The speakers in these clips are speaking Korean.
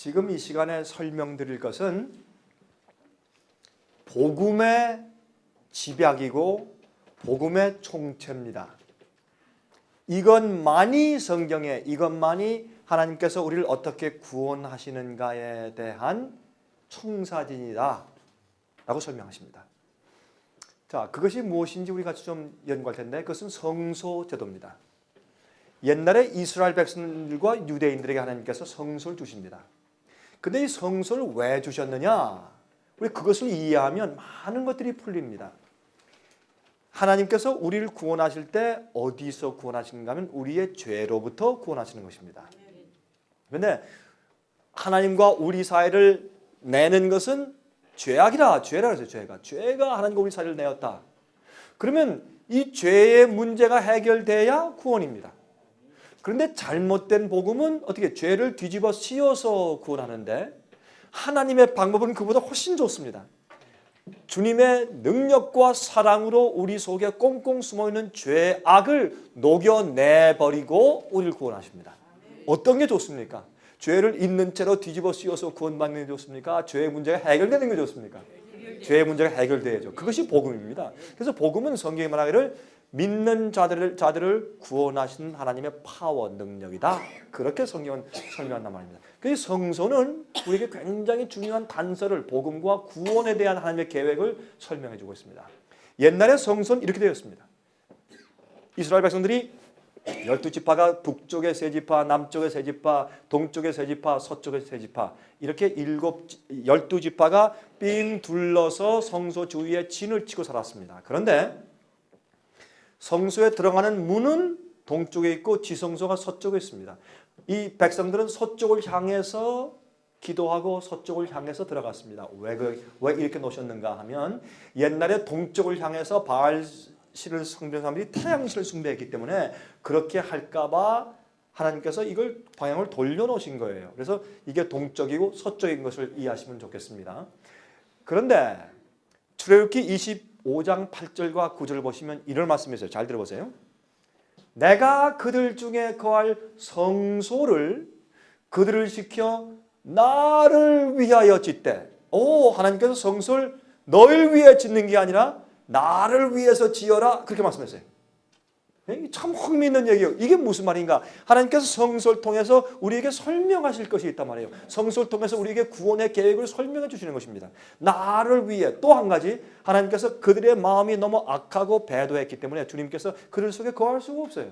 지금 이 시간에 설명드릴 것은 복음의 집약이고 복음의 총체입니다. 이것만이 성경에, 이것만이 하나님께서 우리를 어떻게 구원하시는가에 대한 청사진이다 라고 설명하십니다. 자, 그것이 무엇인지 우리 같이 좀 연구할 텐데, 그것은 성소제도입니다. 옛날에 이스라엘 백성들과 유대인들에게 하나님께서 성소를 주십니다. 근데 이 성소를 왜 주셨느냐? 우리 그것을 이해하면 많은 것들이 풀립니다. 하나님께서 우리를 구원하실 때 어디서 구원하시는가 하면 우리의 죄로부터 구원하시는 것입니다. 그런데 하나님과 우리 사이를 내는 것은 죄악이라 그랬어요. 죄가 하나님과 우리 사이를 내었다. 그러면 이 죄의 문제가 해결돼야 구원입니다. 그런데 잘못된 복음은 어떻게 죄를 뒤집어 씌워서 구원하는데, 하나님의 방법은 그보다 훨씬 좋습니다. 주님의 능력과 사랑으로 우리 속에 꽁꽁 숨어있는 죄악을 녹여내버리고 우리를 구원하십니다. 어떤 게 좋습니까? 죄를 있는 채로 뒤집어 씌워서 구원받는 게 좋습니까? 죄의 문제가 해결되는 게 좋습니까? 죄의 문제가 해결돼야죠. 그것이 복음입니다. 그래서 복음은 성경이 말하기를 믿는 자들을 구원하시는 하나님의 파워, 능력이다. 그렇게 성경은 설명한단 말입니다. 그래서 성소는 우리에게 굉장히 중요한 단서를, 복음과 구원에 대한 하나님의 계획을 설명해 주고 있습니다. 옛날에 성소는 이렇게 되었습니다. 이스라엘 백성들이 12지파가 북쪽에 3지파, 남쪽에 3지파, 동쪽에 3지파, 서쪽에 3지파, 이렇게 12지파가 삥 둘러서 성소 주위에 진을 치고 살았습니다. 그런데 성소에 들어가는 문은 동쪽에 있고 지성소가 서쪽에 있습니다. 이 백성들은 서쪽을 향해서 기도하고 서쪽을 향해서 들어갔습니다. 왜 이렇게 놓으셨는가 하면, 옛날에 동쪽을 향해서 바알신을 숭배하는 사람들이 태양신을 숭배했기 때문에 그렇게 할까봐 하나님께서 이걸 방향을 돌려놓으신 거예요. 그래서 이게 동쪽이고 서쪽인 것을 이해하시면 좋겠습니다. 그런데 출애굽기 25장 8절과 9절을 보시면 이런 말씀이 있어요. 잘 들어보세요. 내가 그들 중에 거할 성소를 그들을 시켜 나를 위하여 짓되. 하나님께서 성소를 너를 위해 짓는 게 아니라 나를 위해서 지어라, 그렇게 말씀했어요. 참 흥미있는 얘기예요. 이게 무슨 말인가? 하나님께서 성소를 통해서 우리에게 설명하실 것이 있단 말이에요. 성소를 통해서 우리에게 구원의 계획을 설명해 주시는 것입니다. 나를 위해. 또 한 가지, 하나님께서 그들의 마음이 너무 악하고 배도했기 때문에 주님께서 그들 속에 거할 수가 없어요.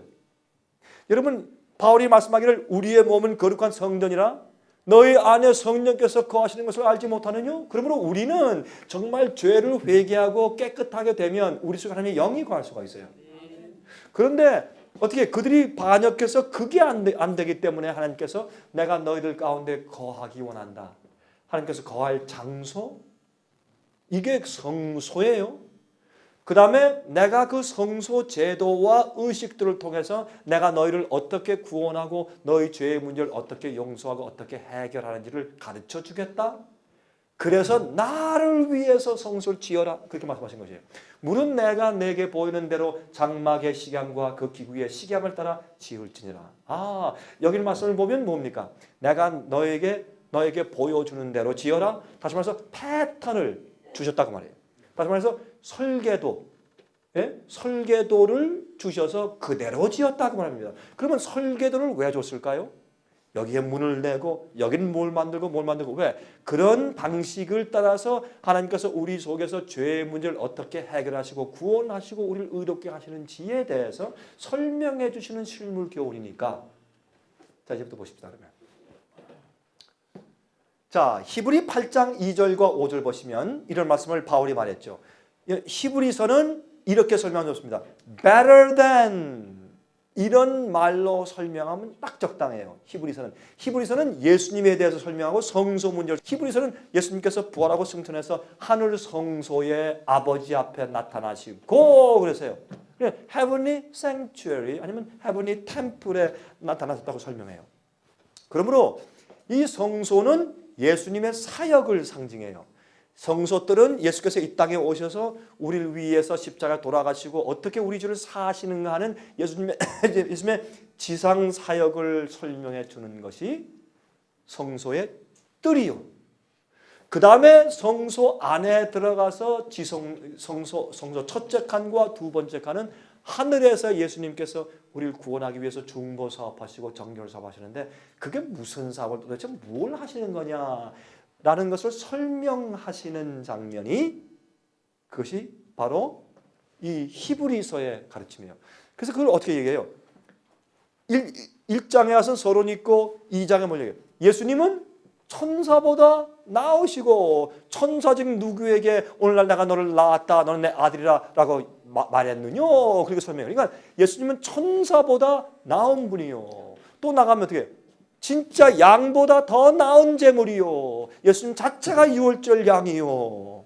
여러분, 바울이 말씀하기를 우리의 몸은 거룩한 성전이라 너희 안에 성령께서 거하시는 것을 알지 못하느냐? 그러므로 우리는 정말 죄를 회개하고 깨끗하게 되면 우리 속에 하나님의 영이 거할 수가 있어요. 그런데 어떻게 그들이 반역해서 그게 안 되기 때문에 하나님께서 내가 너희들 가운데 거하기 원한다. 하나님께서 거할 장소, 이게 성소예요. 그 다음에 내가 그 성소 제도와 의식들을 통해서 내가 너희를 어떻게 구원하고 너희 죄의 문제를 어떻게 용서하고 어떻게 해결하는지를 가르쳐 주겠다. 그래서 나를 위해서 성소를 지어라, 그렇게 말씀하신 것이에요. 물은 내가 내게 보이는 대로 장막의 식양과 그 기구의 식양을 따라 지을지니라. 여기 말씀을 보면 뭡니까? 내가 너에게 보여주는 대로 지어라. 다시 말해서 패턴을 주셨다고 말해요. 다시 말해서 설계도를 주셔서 그대로 지었다고 말합니다. 그러면 설계도를 왜 줬을까요? 여기에 문을 내고 여기는 뭘 만들고 왜? 그런 방식을 따라서 하나님께서 우리 속에서 죄의 문제를 어떻게 해결하시고 구원하시고 우리를 의롭게 하시는지에 대해서 설명해 주시는 실물 교훈이니까. 자, 이제부터 보십시다. 그러면 자, 히브리 8장 2절과 5절 보시면 이런 말씀을 바울이 말했죠. 히브리서는 이렇게 설명해줬습니다. Better than, 이런 말로 설명하면 딱 적당해요. 히브리서는 예수님에 대해서 설명하고 성소 문제를, 히브리서는 예수님께서 부활하고 승천해서 하늘 성소의 아버지 앞에 나타나시고 그래서요. Heavenly Sanctuary 아니면 Heavenly Temple에 나타나셨다고 설명해요. 그러므로 이 성소는 예수님의 사역을 상징해요. 성소들은 예수께서 이 땅에 오셔서 우리를 위해서 십자가 돌아가시고 어떻게 우리 죄를 사하시는가 하는 예수님의 지상 사역을 설명해 주는 것이 성소의 뜰이요. 그 다음에 성소 안에 들어가서 성소 첫째 칸과 두 번째 칸은 하늘에서 예수님께서 우리를 구원하기 위해서 중보 사업하시고 정결 사업하시는데 그게 무슨 사업을 도대체 뭘 하시는 거냐라는 것을 설명하시는 장면이 그것이 바로 이 히브리서의 가르침이에요. 그래서 그걸 어떻게 얘기해요? 1장에 와서 서론 있고 2장에 뭘 얘기해요? 예수님은 천사보다 나으시고 천사 중 누구에게 오늘날 내가 너를 낳았다 너는 내 아들이라 라고 말했느뇨 그렇게 설명해요. 그러니까 예수님은 천사보다 나은 분이요. 또 나가면 어떻게 해요? 진짜 양보다 더 나은 제물이요. 예수님 자체가 유월절 양이요.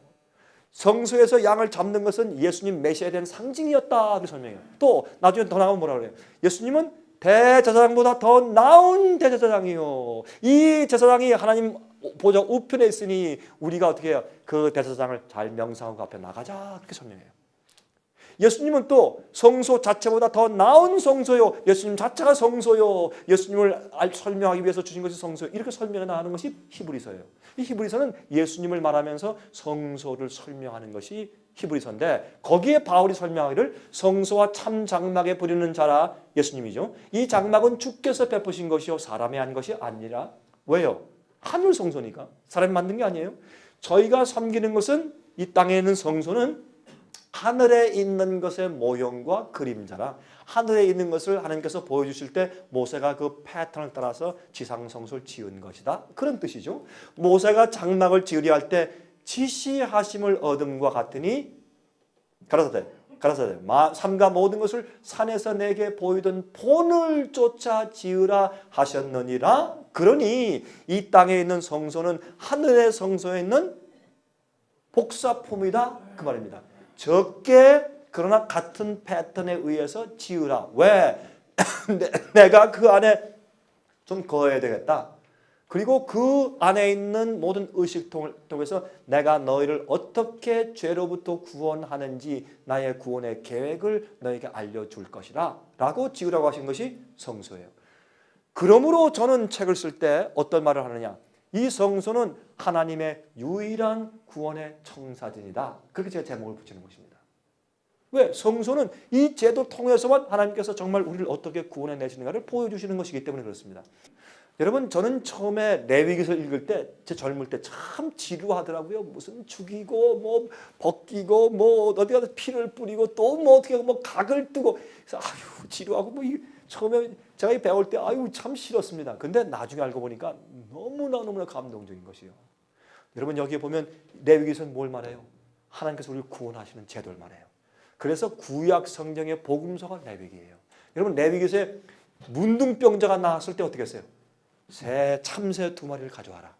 성소에서 양을 잡는 것은 예수님 메시아에 대한 상징이었다 그렇게 설명해요. 또 나중에 더 나가면 뭐라 그래요? 예수님은 대제사장보다 더 나은 대제사장이요. 이 제사장이 하나님 보좌 우편에 있으니 우리가 어떻게 해요? 그 대제사장을 잘 명상하고 앞에 나가자 그렇게 설명해요. 예수님은 또 성소 자체보다 더 나은 성소요. 예수님 자체가 성소요. 예수님을 설명하기 위해서 주신 것이 성소요. 이렇게 설명해 나가는 것이 히브리서예요. 이 히브리서는 예수님을 말하면서 성소를 설명하는 것이 히브리서인데 거기에 바울이 설명하기를 성소와 참 장막에 부리는 자라 예수님이죠. 이 장막은 주께서 베푸신 것이요 사람이 한 것이 아니라 왜요? 하늘 성소니까 사람이 만든 게 아니에요. 저희가 섬기는 것은 이 땅에 있는 성소는 하늘에 있는 것의 모형과 그림자라 하늘에 있는 것을 하나님께서 보여주실 때 모세가 그 패턴을 따라서 지상성소를 지은 것이다. 그런 뜻이죠. 모세가 장막을 지으려 할 때 지시하심을 얻음과 같으니 가라사대 삼가 모든 것을 산에서 내게 보이던 본을 쫓아 지으라 하셨느니라. 그러니 이 땅에 있는 성소는 하늘의 성소에 있는 복사품이다 그 말입니다. 적게 그러나 같은 패턴에 의해서 지으라. 왜? 내가 그 안에 좀 거해야 되겠다. 그리고 그 안에 있는 모든 의식통을 통해서 내가 너희를 어떻게 죄로부터 구원하는지 나의 구원의 계획을 너에게 알려줄 것이라 라고 지으라고 하신 것이 성소예요. 그러므로 저는 책을 쓸 때 어떤 말을 하느냐. 이 성소는 하나님의 유일한 구원의 청사진이다. 그렇게 제가 제목을 붙이는 것입니다. 왜? 성소는 이 제도 통해서만 하나님께서 정말 우리를 어떻게 구원해 내시는가를 보여주시는 것이기 때문에 그렇습니다. 여러분 저는 처음에 레위기서 읽을 때 제 젊을 때 참 지루하더라고요. 무슨 죽이고 뭐 벗기고 뭐 어디 가서 피를 뿌리고 또 뭐 어떻게 뭐 각을 뜨고 그래서 아유 지루하고 뭐 처음에 제가 배울 때 아유 참 싫었습니다. 근데 나중에 알고 보니까 너무나 감동적인 것이에요. 여러분 여기에 보면 레위기서는 뭘 말해요? 하나님께서 우리를 구원하시는 제도를 말해요. 그래서 구약 성경의 복음서가 레위기예요. 여러분 레위기서에 문둥병자가 나왔을 때 어떻게 했어요? 참새 2마리를 가져와라.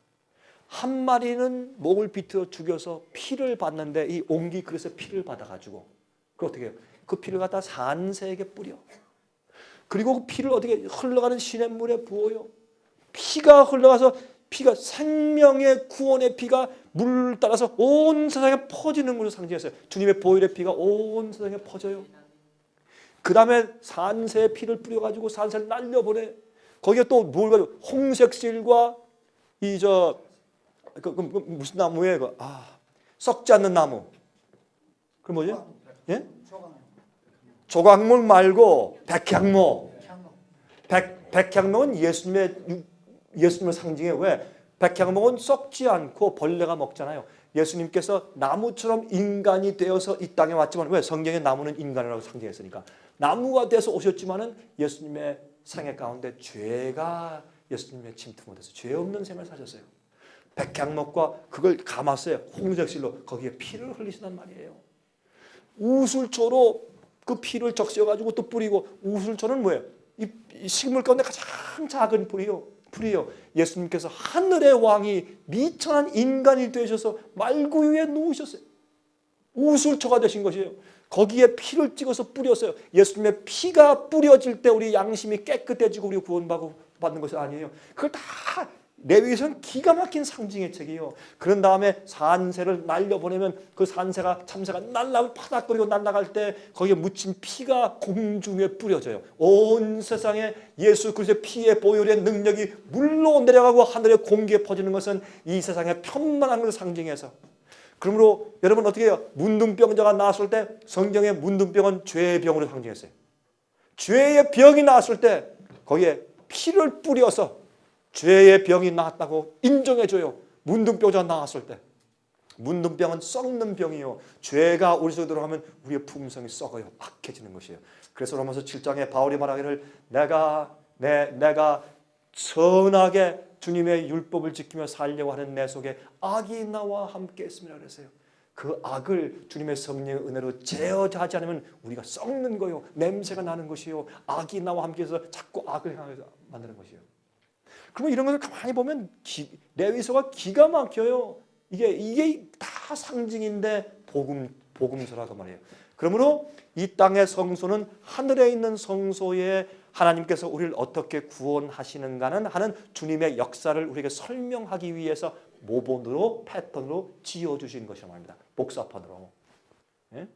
한 마리는 목을 비틀어 죽여서 피를 받는데 이 옹기 그릇에 피를 받아가지고 그 어떻게 해요? 그 피를 갖다 산새에게 뿌려. 그리고 그 피를 어떻게 흘러가는 시냇물에 부어요. 피가 흘러가서 피가 생명의 구원의 피가 물 따라서 온 세상에 퍼지는 것을 상징했어요. 주님의 보혈의 피가 온 세상에 퍼져요. 그 다음에 산새의 피를 뿌려가지고 산새를 날려보내. 거기에 또 뭘 가지고 홍색실과 무슨 나무예요? 썩지 않는 나무. 그 뭐지? 예? 조각목 말고 백향목. 백향목은 예수님을 상징해요. 왜? 백향목은 썩지 않고 벌레가 먹잖아요. 예수님께서 나무처럼 인간이 되어서 이 땅에 왔지만 왜? 성경의 나무는 인간이라고 상징했으니까. 나무가 돼서 오셨지만은 예수님의 생애 가운데 죄가 예수님의 침투 못해서 죄 없는 생을 사셨어요. 백향목과 그걸 감았어요. 홍색실로 거기에 피를 흘리시단 말이에요. 우슬초로 그 피를 적셔가지고 또 뿌리고 우슬초는 뭐예요? 이 식물 가운데 가장 작은 풀이요. 예수님께서 하늘의 왕이 미천한 인간이 되셔서 말구 위에 누우셨어요. 우슬초가 되신 것이에요. 거기에 피를 찍어서 뿌렸어요. 예수님의 피가 뿌려질 때 우리 양심이 깨끗해지고 우리 구원받는 것이 아니에요. 그걸 다 레위기서는 기가 막힌 상징의 책이에요. 그런 다음에 산새를 날려보내면 그 산새가 참새가 파닥거리고 날아갈 때 거기에 묻힌 피가 공중에 뿌려져요. 온 세상에 예수 그리스도의 피의 보혈의 능력이 물로 내려가고 하늘의 공기에 퍼지는 것은 이 세상의 편만한 것을 상징해서, 그러므로 여러분 어떻게 해요? 문둥병자가 나왔을 때 성경의 문둥병은 죄의 병으로 상징했어요. 죄의 병이 나왔을 때 거기에 피를 뿌려서 죄의 병이 나았다고 인정해줘요. 문둥병자가 나왔을 때. 문둥병은 썩는 병이요. 죄가 우리 속에 들어가면 우리의 품성이 썩어요. 악해지는 것이에요. 그래서 로마서 7장에 바울이 말하기를 내가 선하게 주님의 율법을 지키며 살려고 하는 내 속에 악이 나와 함께 있습니다 그랬어요. 그 악을 주님의 성령의 은혜로 제어하지 않으면 우리가 썩는 거요. 냄새가 나는 것이요. 악이 나와 함께 해서 자꾸 악을 향해서 만드는 것이요. 그러면 이런 것을 가만히 보면 레위서가 기가 막혀요. 이게 다 상징인데 복음서라고 말이에요. 그러므로 이 땅의 성소는 하늘에 있는 성소에 하나님께서 우리를 어떻게 구원하시는가는 하는 주님의 역사를 우리에게 설명하기 위해서 모본으로 패턴으로 지어주신 것이라고 합니다. 복사판으로. 예?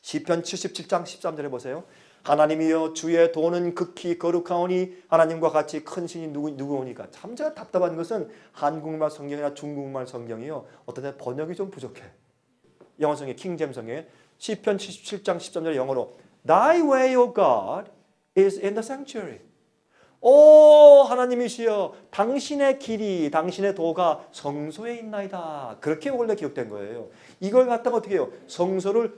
시편 77장 13절에 보세요. 하나님이여 주의 도는 극히 거룩하오니 하나님과 같이 큰 신이 누구오니까. 참 제가 답답한 것은 한국말 성경이나 중국말 성경이요. 어떤 때 번역이 좀 부족해. 영어 성경 킹제임스 성경에 시편 77장 13절 영어로 Thy way, O God, is in the sanctuary. 오 하나님이시여 당신의 길이 당신의 도가 성소에 있나이다. 그렇게 원래 기록된 거예요. 이걸 갖다가 어떻게 해요? 성소를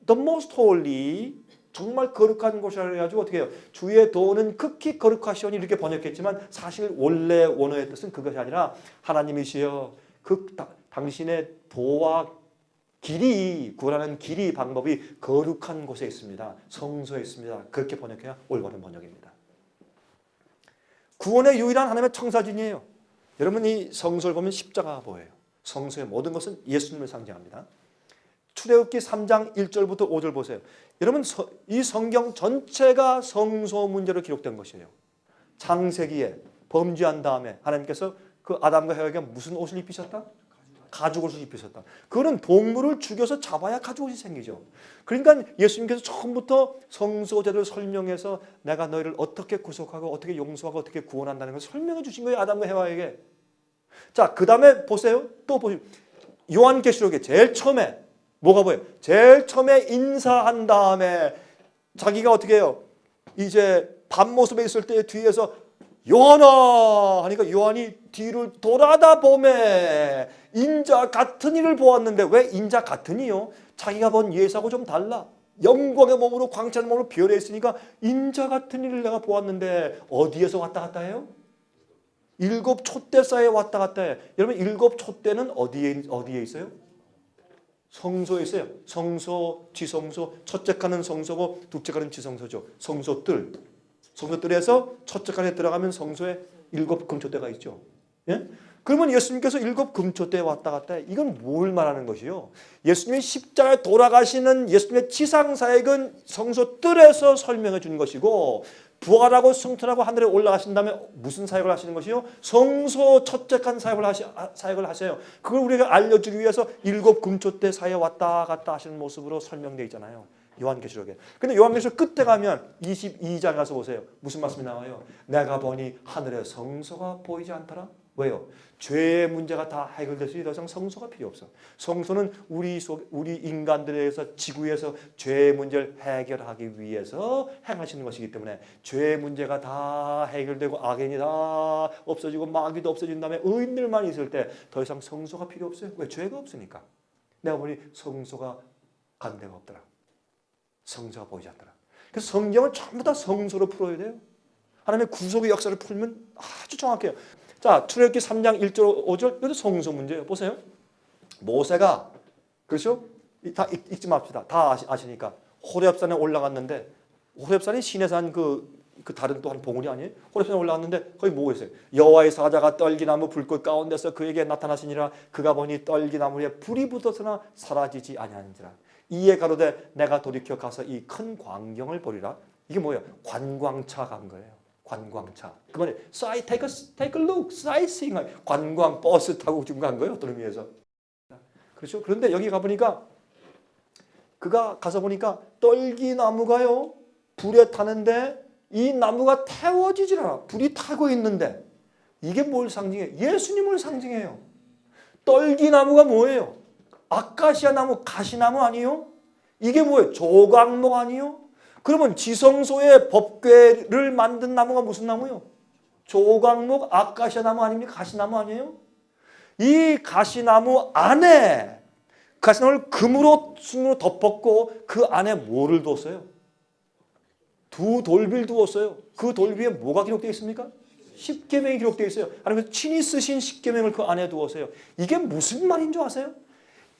the most holy 정말 거룩한 곳이라 해가지고 어떻게 해요? 주의 도는 극히 거룩하시오니 이렇게 번역했지만 사실 원래 원어의 뜻은 그것이 아니라 하나님이시여 당신의 도와 길이 구원하는 길이 방법이 거룩한 곳에 있습니다. 성소에 있습니다. 그렇게 번역해야 올바른 번역입니다. 구원의 유일한 하나님의 청사진이에요. 여러분 이 성소를 보면 십자가가 보여요. 성소의 모든 것은 예수님을 상징합니다. 출애굽기 3장 1절부터 5절 보세요. 여러분 이 성경 전체가 성소 문제로 기록된 것이에요. 창세기에 범죄한 다음에 하나님께서 그 아담과 해와에게 무슨 옷을 입히셨다? 가죽옷을 입히셨다. 그거는 동물을 죽여서 잡아야 가죽옷이 생기죠. 그러니까 예수님께서 처음부터 성소제를 설명해서 내가 너희를 어떻게 구속하고 어떻게 용서하고 어떻게 구원한다는 걸 설명해 주신 거예요. 아담과 해와에게. 자, 그 다음에 보세요. 또 보세요. 요한계시록에 제일 처음에 뭐가 보여요? 제일 처음에 인사한 다음에 자기가 어떻게 해요? 이제 밤모습에 있을 때 뒤에서 요한아 하니까 요한이 뒤를 돌아다 보매 인자 같은 이를 보았는데 왜 인자 같은 이요? 자기가 본 예수하고 좀 달라. 영광의 몸으로 광채의 몸으로 변해 있으니까 인자 같은 이를 내가 보았는데 어디에서 왔다 갔다 해요? 일곱 촛대 사이에 왔다 갔다 해. 여러분 일곱 촛대는 어디에 있어요? 성소에 있어요. 성소, 지성소, 첫째 칸은 성소고 둘째 칸은 지성소죠. 성소뜰. 성소뜰에서 첫째 칸에 들어가면 성소에 일곱 금초대가 있죠. 예? 그러면 예수님께서 일곱 금초대에 왔다 갔다 해. 이건 뭘 말하는 것이요? 예수님이 십자가에 돌아가시는 예수님의 지상사역은 성소뜰에서 설명해 주는 것이고 부활하고 승천하고 하늘에 올라가신 다음에 무슨 사역을 하시는 것이요? 성소 첫째 칸 사역을 하세요. 그걸 우리가 알려주기 위해서 일곱 금초대 사이에 왔다 갔다 하시는 모습으로 설명되어 있잖아요. 요한계시록에. 근데 요한계시록 끝에 가면 22장 가서 보세요. 무슨 말씀이 나와요? 내가 보니 하늘에 성소가 보이지 않더라. 왜요? 죄의 문제가 다 해결됐으니 더 이상 성소가 필요 없어. 성소는 우리 인간들에서 지구에서 죄의 문제를 해결하기 위해서 행하시는 것이기 때문에 죄의 문제가 다 해결되고 악인이 다 없어지고 마귀도 없어진 다음에 의인들만 있을 때 더 이상 성소가 필요 없어요. 왜? 죄가 없으니까. 내가 보니 성소가 간 데가 없더라. 성소가 보이지 않더라. 그래서 성경을 전부 다 성소로 풀어야 돼요. 하나님의 구속의 역사를 풀면 아주 정확해요. 자, 출애굽기 3장 1절 5절 이것도 성소 문제예요. 보세요. 모세가 그렇죠? 다 읽지 맙시다. 다 아시니까 호렙산에 올라갔는데 호렙산이 시내산 그 다른 또 한 봉우리 아니에요? 호렙산에 올라갔는데 거기 뭐 있어요? 여호와의 사자가 떨기나무 불꽃 가운데서 그에게 나타나시니라. 그가 보니 떨기나무에 불이 붙었으나 사라지지 아니하는지라. 이에 가로되 내가 돌이켜 가서 이 큰 광경을 보리라. 이게 뭐예요? 관광차 간 거예요. 관광차. 그만에 take a look, sightseeing. 관광 버스 타고 지금 간 거예요. 어떤 의미에서. 그렇죠? 그런데 여기 가보니까 그가 가서 보니까 떨기나무가요. 불에 타는데 이 나무가 태워지질 않아. 불이 타고 있는데 이게 뭘 상징해요? 예수님을 상징해요. 떨기나무가 뭐예요? 아카시아 나무, 가시나무 아니요? 이게 뭐예요? 조각목 아니요? 그러면 지성소의 법궤를 만든 나무가 무슨 나무요? 조각목, 아카시아 나무 아닙니까? 가시나무 아니에요? 이 가시나무 안에 가시나무를 금으로 순으로 덮었고 그 안에 뭐를 두었어요? 두 돌비를 두었어요. 그 돌비에 뭐가 기록되어 있습니까? 십계명이 기록되어 있어요. 하나님께서 친히 쓰신 십계명을 그 안에 두었어요. 이게 무슨 말인 줄 아세요?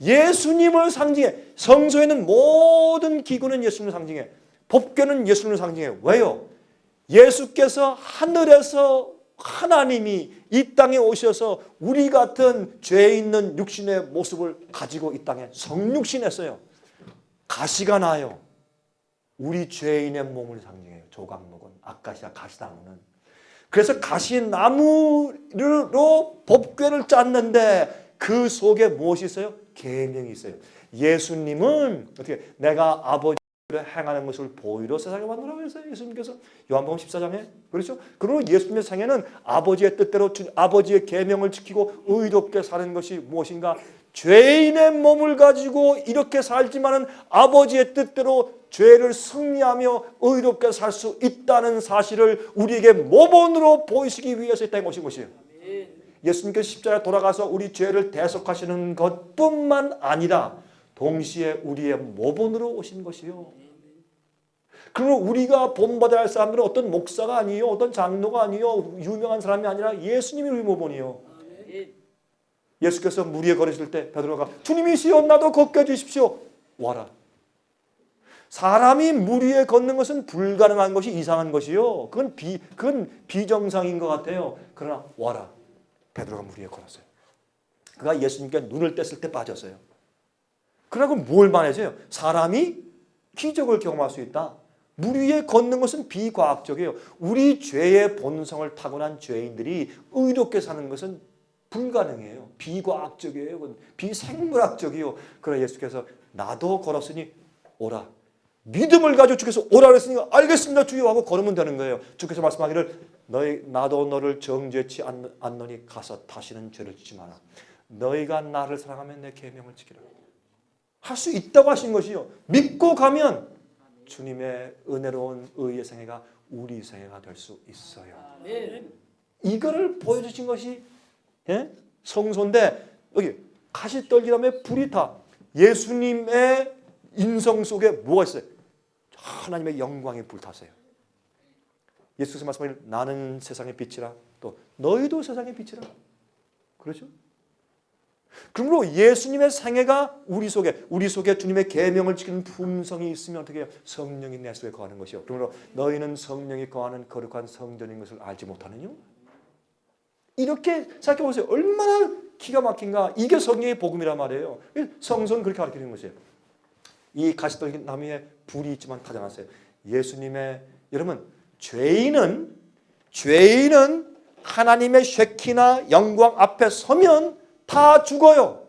예수님을 상징해. 성소에는 모든 기구는 예수님을 상징해. 법궤는 예수님을 상징해요. 왜요? 예수께서 하늘에서 하나님이 이 땅에 오셔서 우리 같은 죄 있는 육신의 모습을 가지고 이 땅에 성육신했어요. 가시가 나요. 우리 죄인의 몸을 상징해요. 조각목은, 아카시아 가시나무는. 그래서 가시나무로 법궤를 짰는데 그 속에 무엇이 있어요? 계명이 있어요. 예수님은 어떻게 내가 아버지를 행하는 것을 보이러 세상에 왔노라고 했어요. 예수님께서 요한복음 14장에. 그렇죠? 그리고 예수님의 생애는 아버지의 뜻대로 아버지의 계명을 지키고 의롭게 사는 것이 무엇인가? 죄인의 몸을 가지고 이렇게 살지만은 아버지의 뜻대로 죄를 승리하며 의롭게 살 수 있다는 사실을 우리에게 모본으로 보이시기 위해서 이 땅에 오신 것이에요. 예수님께서 십자가에 돌아가서 우리 죄를 대속하시는 것뿐만 아니라 동시에 우리의 모본으로 오신 것이요. 그리고 우리가 본받아야 할 사람들은 어떤 목사가 아니요, 어떤 장로가 아니요, 유명한 사람이 아니라 예수님이 우리 모본이요. 예수께서 물 위에 걸으실 때 베드로가 주님이시여 나도 걷게 해주십시오. 와라. 사람이 물 위에 걷는 것은 불가능한 것이 이상한 것이요. 그건 비정상인 것 같아요. 그러나 와라. 베드로가 물 위에 걸었어요. 그가 예수님께 눈을 뗐을 때 빠졌어요. 그러고 뭘 말해줘요? 사람이 기적을 경험할 수 있다. 물 위에 걷는 것은 비과학적이에요. 우리 죄의 본성을 타고난 죄인들이 의롭게 사는 것은 불가능해요. 비과학적이에요. 비생물학적이에요. 그러나 예수께서 나도 걸었으니 오라. 믿음을 가지고 주께서 오라 그랬으니 알겠습니다 주여 하고 걸으면 되는 거예요. 주께서 말씀하기를 나도 너를 정죄치 않노니 가서 다시는 죄를 짓지 마라. 너희가 나를 사랑하면 내 계명을 지키라. 할 수 있다고 하신 것이요. 믿고 가면 주님의 은혜로운 의의 생애가 우리 생애가 될 수 있어요. 이거를 보여주신 것이 성소인데 여기 가시떨기나무에 불이 타. 예수님의 인성 속에 뭐가 있어요? 하나님의 영광이 불탔어요. 예수께서 말씀하기를 나는 세상의 빛이라 또 너희도 세상의 빛이라. 그렇죠? 그러므로 예수님의 생애가 우리 속에 주님의 계명을 지키는 품성이 있으면 어떻게 해요? 성령이 내 속에 거하는 것이요. 그러므로 너희는 성령이 거하는 거룩한 성전인 것을 알지 못하느냐? 이렇게 생각해보세요. 얼마나 기가 막힌가. 이게 성령의 복음이란 말이에요. 성서는 그렇게 가르치는 것이에요. 이 가시떨기 나무에 불이 있지만 타지 않았어요. 예수님의 여러분 죄인은 하나님의 쉐키나 영광 앞에 서면 다 죽어요.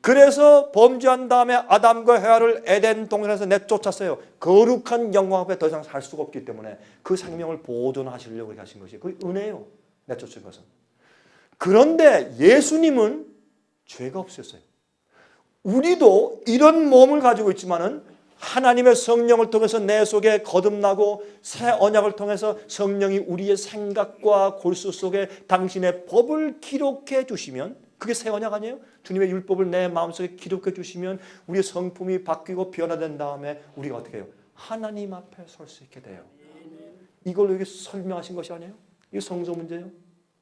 그래서 범죄한 다음에 아담과 헤아를 에덴 동산에서 내쫓았어요. 거룩한 영광 앞에 더 이상 살 수가 없기 때문에 그 생명을 보존하시려고 하신 것이 그 은혜요. 내쫓은 것은. 그런데 예수님은 죄가 없으셨어요. 우리도 이런 몸을 가지고 있지만은 하나님의 성령을 통해서 내 속에 거듭나고 새 언약을 통해서 성령이 우리의 생각과 골수 속에 당신의 법을 기록해 주시면 그게 새 언약 아니에요? 주님의 율법을 내 마음속에 기록해 주시면 우리의 성품이 바뀌고 변화된 다음에 우리가 어떻게 해요? 하나님 앞에 설 수 있게 돼요. 이걸 여기 설명하신 것이 아니에요? 이게 성서 문제예요.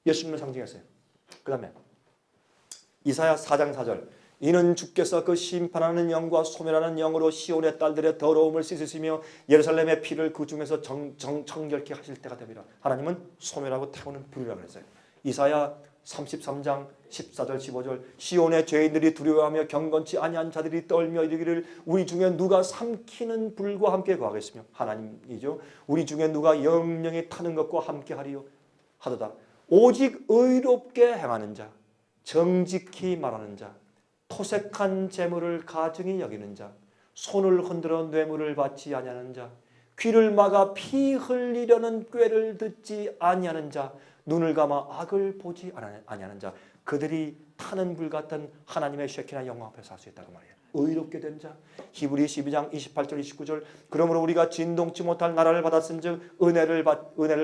예수님을 상징했어요. 그 다음에 이사야 4장 4절 이는 주께서 그 심판하는 영과 소멸하는 영으로 시온의 딸들의 더러움을 씻으시며 예루살렘의 피를 그 중에서 정결케 하실 때가 됩니다. 하나님은 소멸하고 태우는 불이라고 했어요. 이사야 33장 14절 15절 시온의 죄인들이 두려워하며 경건치 아니한 자들이 떨며 이르기를 우리 중에 누가 삼키는 불과 함께 거하겠으며 하나님이죠. 우리 중에 누가 영영이 타는 것과 함께 하리요 하도다. 오직 의롭게 행하는 자, 정직히 말하는 자, 토색한 재물을 가증히 여기는 자, 손을 흔들어 뇌물을 받지 아니하는 자, 귀를 막아 피 흘리려는 꾀를 듣지 아니하는 자, 눈을 감아 악을 보지 아니하는 자, 그들이 타는 불 같은 하나님의 쉐키나 영광 앞에 살 수 있다고 말이에요. 의롭게 된 자. 히브리 12장 28절 29절 그러므로 우리가 진동치 못할 나라를 받았은즉 은혜를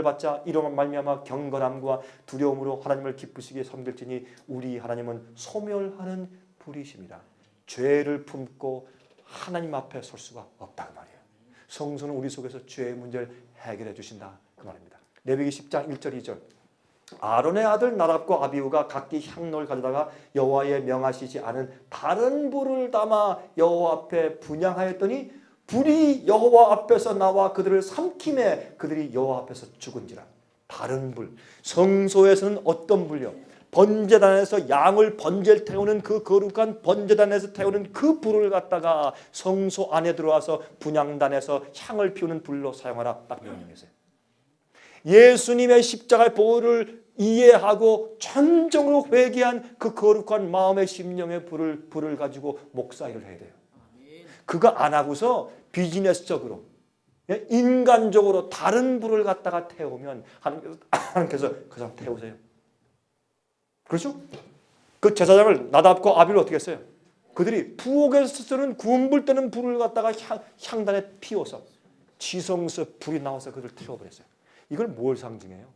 받자 이로 말미암아 경건함과 두려움으로 하나님을 기쁘시게 섬길지니 우리 하나님은 소멸하는 불이십니다. 죄를 품고 하나님 앞에 설 수가 없다고 말이에요. 성소는 우리 속에서 죄의 문제를 해결해 주신다 그 말입니다. 레위기 10장 1절 2절 아론의 아들 나답과 아비후가 각기 향로를 가져다가 여호와의 명하시지 않은 다른 불을 담아 여호와 앞에 분향하였더니 불이 여호와 앞에서 나와 그들을 삼킴에 그들이 여호와 앞에서 죽은지라. 다른 불. 성소에서는 어떤 불이요? 번제단에서 양을 번제를 태우는 그 거룩한 번제단에서 태우는 그 불을 갖다가 성소 안에 들어와서 분향단에서 향을 피우는 불로 사용하라 딱 명령했어요. 예수님의 십자가의 보혈을 이해하고 전적으로 회개한 그 거룩한 마음의 심령의 불을 가지고 목사일을 해야 돼요. 그거 안 하고서 비즈니스적으로 인간적으로 다른 불을 갖다가 태우면 하나님께서 그 사람 태우세요. 그렇죠? 그 제사장을 나답과 아비를 어떻게 했어요? 그들이 부엌에서 쓰는 구운 불 때는 불을 갖다가 향단에 피워서 지성에서 불이 나와서 그들을 태워버렸어요. 이걸 뭘 상징해요?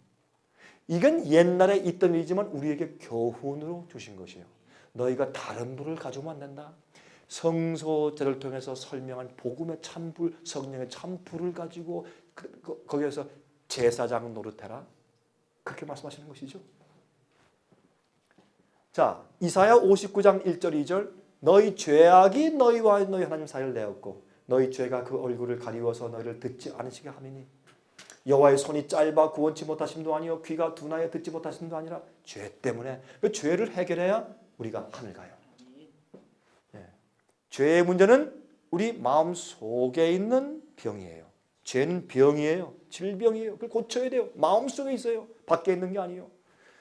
이건 옛날에 있던 일이지만 우리에게 교훈으로 주신 것이에요. 너희가 다른 불을 가져오면 안 된다. 성소제를 통해서 설명한 복음의 참불, 성령의 참불을 가지고 거기에서 제사장 노릇해라. 그렇게 말씀하시는 것이죠. 자, 이사야 59장 1절 2절 너희 죄악이 너희와 너희 하나님 사이를 내었고 너희 죄가 그 얼굴을 가리워서 너희를 듣지 않으시게 함이니 여호와의 손이 짧아 구원치 못하심도 아니요 귀가 둔하여 듣지 못하심도 아니라 죄 때문에. 그 죄를 해결해야 우리가 하늘 가요. 네. 죄의 문제는 우리 마음 속에 있는 병이에요. 죄는 병이에요. 질병이에요. 그걸 고쳐야 돼요. 마음 속에 있어요. 밖에 있는 게 아니에요.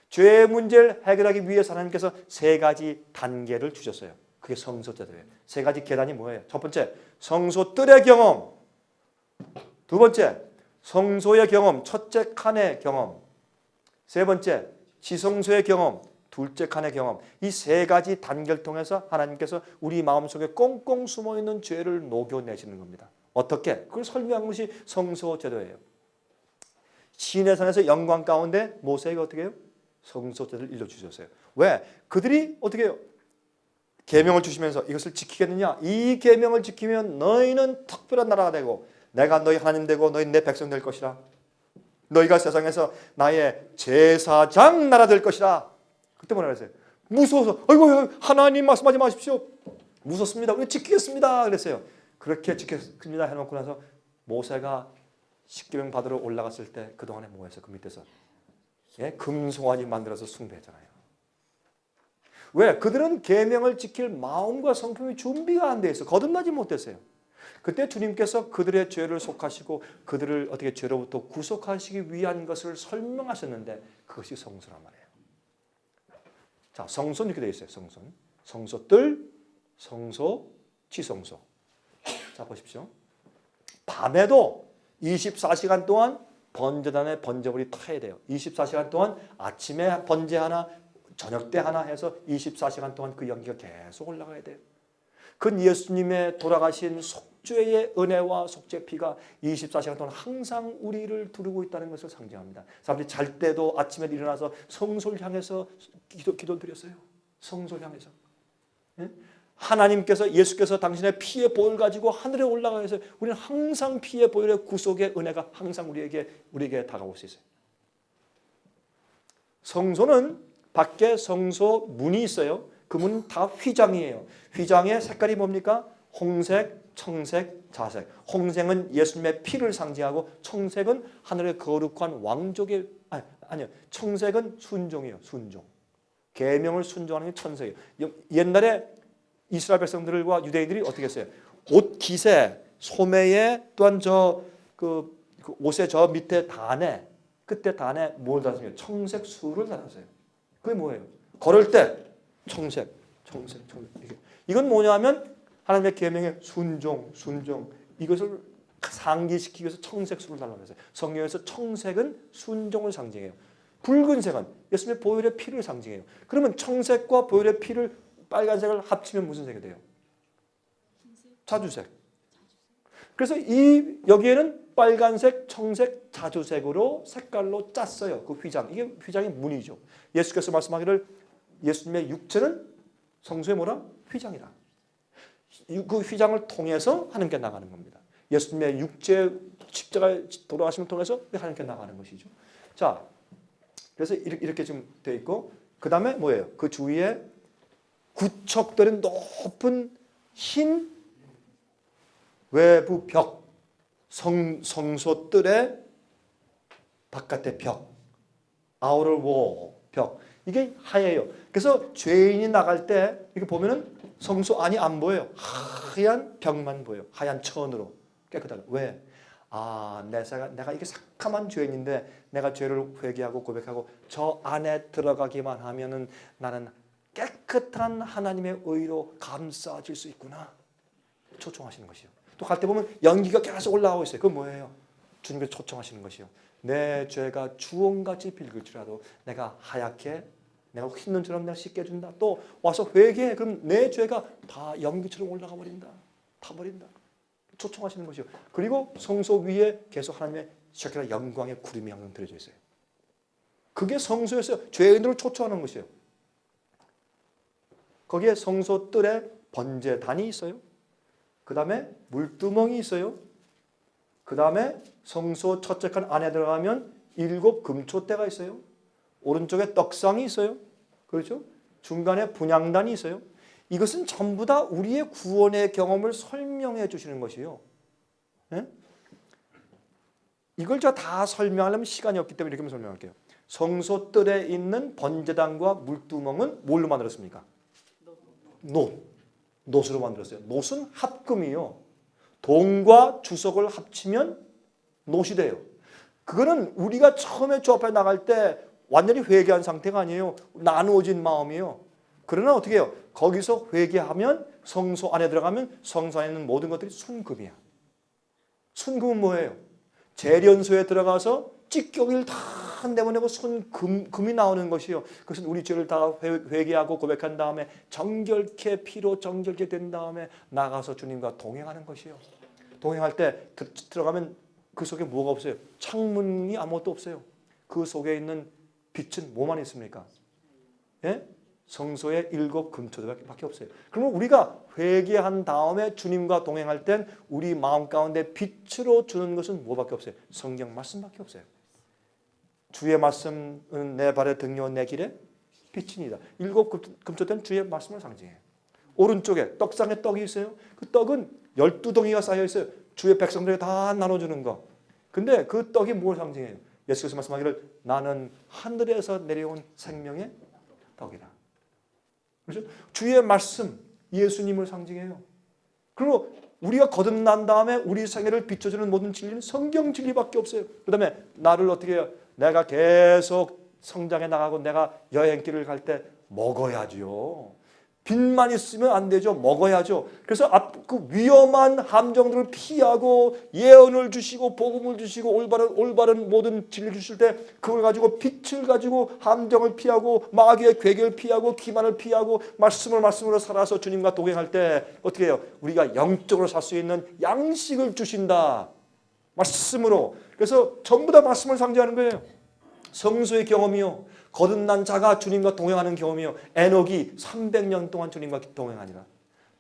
죄의 문제를 해결하기 위해서 하나님께서 세 가지 단계를 주셨어요. 그게 성소제도예요. 세 가지 계단이 뭐예요? 첫 번째, 성소 뜰의 경험. 두 번째, 성소의 경험, 첫째 칸의 경험. 세 번째, 지성소의 경험, 둘째 칸의 경험. 이 세 가지 단계를 통해서 하나님께서 우리 마음속에 꽁꽁 숨어있는 죄를 녹여내시는 겁니다. 어떻게? 그걸 설명한 것이 성소제도예요. 시내산에서 영광 가운데 모세가 어떻게 해요? 성소제도를 일러주셨어요. 왜? 그들이 어떻게 해요? 계명을 주시면서 이것을 지키겠느냐? 이 계명을 지키면 너희는 특별한 나라가 되고 내가 너희 하나님 되고 너희 내 백성 될 것이라. 너희가 세상에서 나의 제사장 나라 될 것이라. 그때 뭐라 그랬어요? 무서워서 아이고 하나님 말씀하지 마십시오. 무섭습니다. 우리 지키겠습니다. 그랬어요. 그렇게 지켰습니다 해놓고 나서 모세가 십계명 받으러 올라갔을 때 그동안에 뭐 했어요? 그 밑에서 금송아지 만들어서 숭배했잖아요. 왜? 그들은 계명을 지킬 마음과 성품이 준비가 안 돼 있어. 거듭나지 못했어요. 그때 주님께서 그들의 죄를 속하시고 그들을 어떻게 죄로부터 구속하시기 위한 것을 설명하셨는데 그것이 성소란 말이에요. 자, 성소는 이렇게 되어 있어요. 성소는 성소뜰, 성소, 지성소. 자, 보십시오. 밤에도 24시간 동안 번제단에 번제물이 타야 돼요. 24시간 동안 아침에 번제 하나, 저녁 때 하나 해서 24시간 동안 그 연기가 계속 올라가야 돼요. 그건 예수님의 돌아가신 속죄의 은혜와 속죄 피가 24시간 동안 항상 우리를 두르고 있다는 것을 상징합니다. 사람들이 잘 때도 아침에 일어나서 성소를 향해서 기도를 드렸어요. 성소를 향해서. 하나님께서 예수께서 당신의 피의 보혈 가지고 하늘에 올라가서 우리는 항상 피의 보혈의 구속의 은혜가 항상 우리에게 다가올 수 있어요. 성소는 밖에 성소 문이 있어요. 그 문은 다 휘장이에요. 휘장의 색깔이 뭡니까? 홍색, 청색, 자색. 홍색은 예수님의 피를 상징하고 청색은 하늘의 거룩한 왕족의 아니요. 청색은 순종이에요. 순종. 계명을 순종하는 게 천색이에요. 옛날에 이스라엘 백성들과 유대인들이 어떻게 했어요? 옷 깃에 소매에 또한 그 옷의 저 밑에 단에 끝에 단에 뭘 달았어요? 청색 술을 달았어요. 그게 뭐예요? 걸을 때 청색. 이건 뭐냐면 하나님의 계명의 순종 이것을 상기시키기 위해서 청색술을 달라고 했어요. 성경에서 청색은 순종을 상징해요. 붉은색은 예수님의 보혈의 피를 상징해요. 그러면 청색과 보혈의 피를 빨간색을 합치면 무슨 색이 돼요? 자주색. 그래서 여기에는 빨간색, 청색, 자주색으로 색깔로 짰어요. 그 휘장. 이게 휘장의 무늬죠. 예수께서 말씀하기를 예수님의 육체는 성소의 뭐라? 휘장이라. 그 휘장을 통해서 하나님께 나가는 겁니다. 예수님의 육체 십자가 돌아가심을 통해서 하나님께 나가는 것이죠. 자, 그래서 이렇게 좀 돼 있고 그 다음에 뭐예요? 그 주위에 구척되는 높은 흰 외부 벽, 성소 뜰의 바깥의 벽, outer wall 벽. 이게 하얘요. 그래서 죄인이 나갈 때 이렇게 보면은 성소 안이 안 보여요. 하얀 벽만 보여요. 하얀 천으로 깨끗하게. 왜? 내가 이게 삭감한 죄인인데 내가 죄를 회개하고 고백하고 저 안에 들어가기만 하면은 나는 깨끗한 하나님의 의로 감싸질 수 있구나. 초청하시는 것이요. 또 갈 때 보면 연기가 계속 올라가고 있어요. 그건 뭐예요? 주님께서 초청하시는 것이요. 내 죄가 주홍같이 빌글지라도 내가 하얗게 내가 흰 눈처럼 내가 씻게 해준다. 또 와서 회개해. 그럼 내 죄가 다 연기처럼 올라가 버린다. 타버린다. 초청하시는 것이요. 그리고 성소 위에 계속 하나님의 셔키나 영광의 구름이 항상 들어져 있어요. 그게 성소에서 죄인들을 초청하는 것이에요. 거기에 성소 뜰에 번제단이 있어요. 그 다음에 물두멍이 있어요. 그 다음에 성소 첫째 칸 안에 들어가면 7 금초대가 있어요. 오른쪽에 떡상이 있어요. 그렇죠? 중간에 분향단이 있어요. 이것은 전부 다 우리의 구원의 경험을 설명해 주시는 것이에요. 네? 이걸 제가 다 설명하려면 시간이 없기 때문에 이렇게 설명할게요. 성소 뜰에 있는 번제단과 물두멍은 뭘로 만들었습니까? 놋으로 만들었어요. 놋은 합금이요. 동과 주석을 합치면 놋이 돼요. 그거는 우리가 처음에 주 앞에 나갈 때 완전히 회개한 상태가 아니에요. 나누어진 마음이에요. 그러나 어떻게 해요? 거기서 회개하면 성소 안에 들어가면 성소 안에 있는 모든 것들이 순금이야. 순금은 뭐예요? 재련소에 들어가서 찌꺼기를 다 내보내고 금이 나오는 것이요. 그것은 우리 죄를 다 회개하고 고백한 다음에 정결케 피로 정결케 된 다음에 나가서 주님과 동행하는 것이요. 동행할 때 들어가면 그 속에 뭐가 없어요? 창문이 아무것도 없어요. 그 속에 있는 빛은 뭐만 있습니까? 예? 성소에 7 금초대밖에 없어요. 그러면 우리가 회개한 다음에 주님과 동행할 땐 우리 마음 가운데 빛으로 주는 것은 뭐밖에 없어요? 성경 말씀밖에 없어요. 주의 말씀은 내 발의 등이요 내 길에 빛이니다. 7 금초대는 주의 말씀을 상징해요. 오른쪽에 떡상에 떡이 있어요. 그 떡은 12덩이가 쌓여 있어요. 주의 백성들에게 다 나눠주는 거. 근데 그 떡이 뭘 상징해요? 예수께서 말씀하기를 나는 하늘에서 내려온 생명의 떡이다. 그렇죠? 주의 말씀, 예수님을 상징해요. 그리고 우리가 거듭난 다음에 우리 생애를 비춰주는 모든 진리는 성경 진리밖에 없어요. 그 다음에 나를 어떻게 해요? 내가 계속 성장해 나가고 내가 여행길을 갈 때 먹어야죠. 빚만 있으면 안 되죠. 먹어야죠. 그래서 그 위험한 함정들을 피하고 예언을 주시고 복음을 주시고 올바른 모든 진리를 주실 때 그걸 가지고 빛을 가지고 함정을 피하고 마귀의 괴계를 피하고 기만을 피하고 말씀으로 살아서 주님과 동행할 때 어떻게 해요? 우리가 영적으로 살 수 있는 양식을 주신다. 말씀으로. 그래서 전부 다 말씀을 상징하는 거예요. 성소의 경험이요. 거듭난 자가 주님과 동행하는 경험이요. 에녹이 300년 동안 주님과 동행하니라.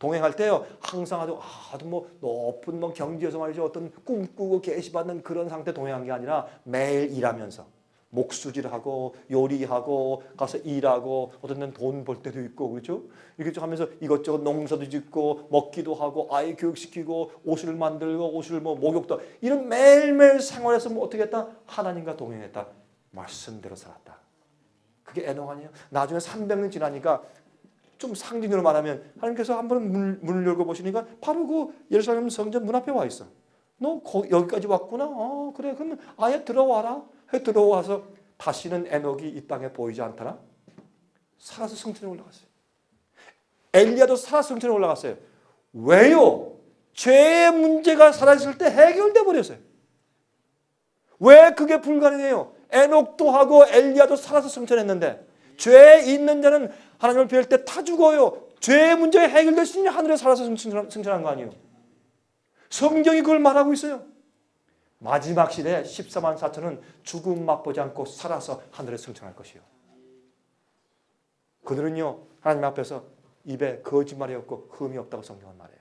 동행할 때요. 항상 아주 뭐 높은 경지에서 말이죠. 어떤 꿈꾸고 계시받는 그런 상태 동행한 게 아니라 매일 일하면서 목수질하고 요리하고 가서 일하고 어떤 데는 돈 벌 때도 있고 그렇죠? 이렇게 좀 하면서 이것저것 농사도 짓고 먹기도 하고 아이 교육시키고 옷을 만들고 옷을 목욕도 이런 매일매일 생활에서 어떻게 했다? 하나님과 동행했다. 말씀대로 살았다. 그게 에녹 아니에요? 나중에 300년 지나니까 좀 상징으로 말하면 하나님께서 한번 문을 열고 보시니까 바로 그 예루살렘 성전 문 앞에 와 있어. 너 여기까지 왔구나. 그래. 그러면 아예 들어와라. 해 들어와서 다시는 에녹이 이 땅에 보이지 않더라. 살아서 성전에 올라갔어요. 엘리야도 살아서 성전에 올라갔어요. 왜요? 죄의 문제가 사라졌을 때 해결돼 버렸어요. 왜 그게 불가능해요? 에녹도 하고 엘리야도 살아서 승천했는데 죄 있는 자는 하나님을 뵐 때 다 죽어요. 죄의 문제가 해결될 수 있는 하늘에 살아서 승천한 거 아니에요? 성경이 그걸 말하고 있어요. 마지막 시대에 14만 4천은 죽음 맛보지 않고 살아서 하늘에 승천할 것이요. 그들은요 하나님 앞에서 입에 거짓말이 없고 흠이 없다고 성경은 말해요.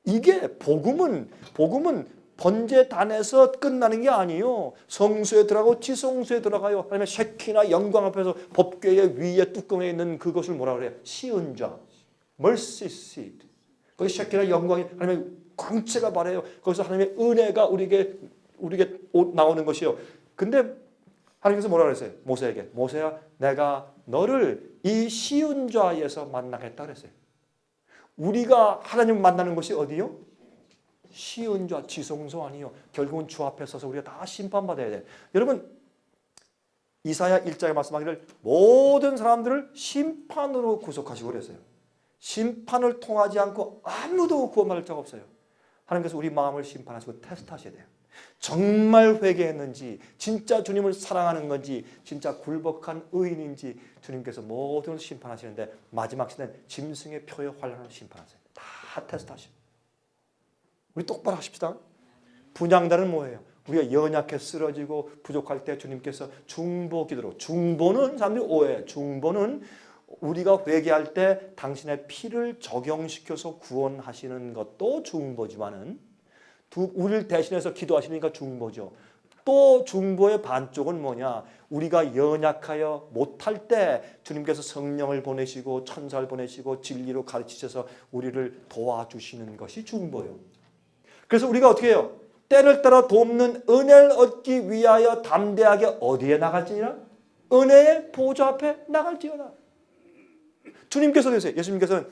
이게 복음은 번제단에서 끝나는 게 아니에요. 성소에 들어가고 지성소에 들어가요. 아니면 쉐키나 영광 앞에서 법궤의 위에 뚜껑에 있는 그것을 뭐라 그래요? 시은좌, mercy seat. 거기 쉐키나 영광이 하나님의 광채가 바래요. 거기서 하나님의 은혜가 우리에게 나오는 것이요. 근데 하나님께서 뭐라 그랬어요? 모세에게 모세야, 내가 너를 이 시은좌에서 만나겠다 그랬어요. 우리가 하나님 만나는 것이 어디요? 시은좌 지성소 아니요. 결국은 주 앞에 서서 우리가 다 심판받아야 돼. 여러분 이사야 1장에 말씀하기를 모든 사람들을 심판으로 구속하시고 그랬어요. 심판을 통하지 않고 아무도 구원받을 자가 없어요. 하나님께서 우리 마음을 심판하시고 테스트하셔야 돼요. 정말 회개했는지, 진짜 주님을 사랑하는 건지, 진짜 굴복한 의인인지 주님께서 모든 심판하시는데 마지막 시대는 짐승의 표의 환란으로 심판하세요. 다 테스트하셔요. 우리 똑바로 하십시다. 분향단은 뭐예요? 우리가 연약해 쓰러지고 부족할 때 주님께서 중보 기도로, 중보는 사람들이 오해해요. 중보는 우리가 회개할 때 당신의 피를 적용시켜서 구원하시는 것도 중보지만은 우리를 대신해서 기도하시니까 중보죠. 또 중보의 반쪽은 뭐냐? 우리가 연약하여 못할 때 주님께서 성령을 보내시고 천사를 보내시고 진리로 가르치셔서 우리를 도와주시는 것이 중보예요. 그래서 우리가 어떻게 해요? 때를 따라 돕는 은혜를 얻기 위하여 담대하게 어디에 나갈지니라? 은혜의 보좌 앞에 나갈지어다. 주님께서 되세요. 예수님께서는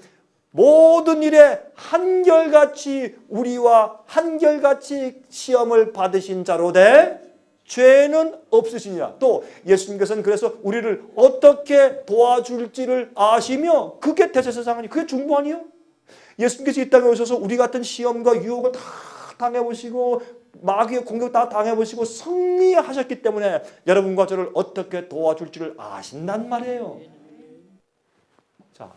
모든 일에 한결같이 우리와 한결같이 시험을 받으신 자로 돼 죄는 없으시니라. 또 예수님께서는 그래서 우리를 어떻게 도와줄지를 아시며 그게 대제사장 아니에요? 그게 중보 아니에요? 예수님께서 이 땅에 오셔서 우리 같은 시험과 유혹을 다 당해보시고 마귀의 공격 다 당해보시고 승리하셨기 때문에 여러분과 저를 어떻게 도와줄지를 아신단 말이에요. 자,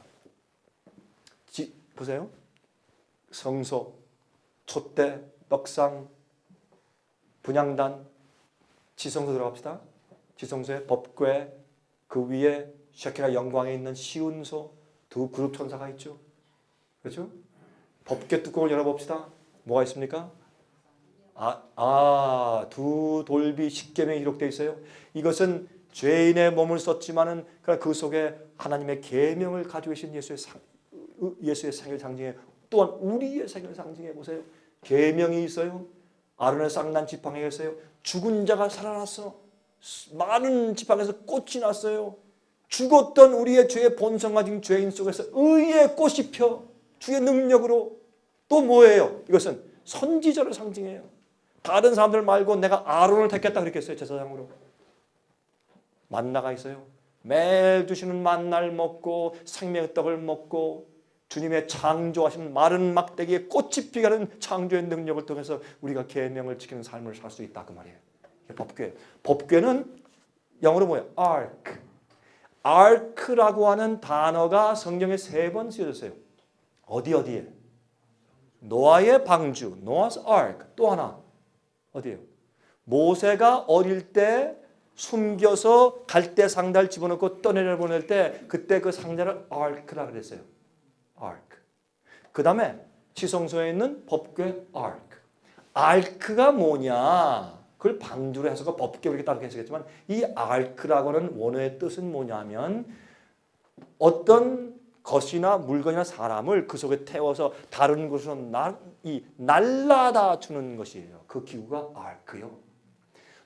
보세요. 성소, 촛대, 떡상, 분향단, 지성소 들어갑시다. 지성소에 법궤, 그 위에 쉐키나 영광에 있는 시운소, 두 그룹 천사가 있죠. 그렇죠? 법궤 뚜껑을 열어봅시다. 뭐가 있습니까? 두 돌비 십계명이 기록되어 있어요. 이것은 죄인의 몸을 썼지만은 그 속에 하나님의 계명을 가지고 계신 예수의 생을 상징해. 또한 우리의 생을 상징해 보세요. 계명이 있어요. 아론의 쌍난 지팡이가 있어요. 죽은 자가 살아났어. 많은 지팡이에서 꽃이 났어요. 죽었던 우리의 죄의 본성 가진 죄인 속에서 의의 꽃이 펴. 주의 능력으로. 또 뭐예요? 이것은 선지자를 상징해요. 다른 사람들 말고 내가 아론을 택했다 그랬겠어요. 제사장으로. 만나가 있어요. 매일 주시는 만나를 먹고 생명의 떡을 먹고 주님의 창조하신 마른 막대기에 꽃이 피게 하는 창조의 능력을 통해서 우리가 계명을 지키는 삶을 살 수 있다 그 말이에요. 법궤. 법궤는 영어로 뭐예요? ark. ark라고 하는 단어가 성경에 3번 쓰여졌어요. 어디에? 노아의 방주, 노아's ark. 또 하나 어디예요? 모세가 어릴 때 숨겨서 갈대 상자를 집어넣고 떠내려 보낼 때 그때 그 상자를 ark라 그랬어요. ark. 그 다음에 지성소에 있는 법궤 ark. ark가 뭐냐? 그걸 방주로 해서 그 법궤 이렇게 따로 해석했지만 이 ark라고는 원어의 뜻은 뭐냐면 어떤 것이나 물건이나 사람을 그 속에 태워서 다른 곳으로 날라다 주는 것이에요. 그 기구가 ark요.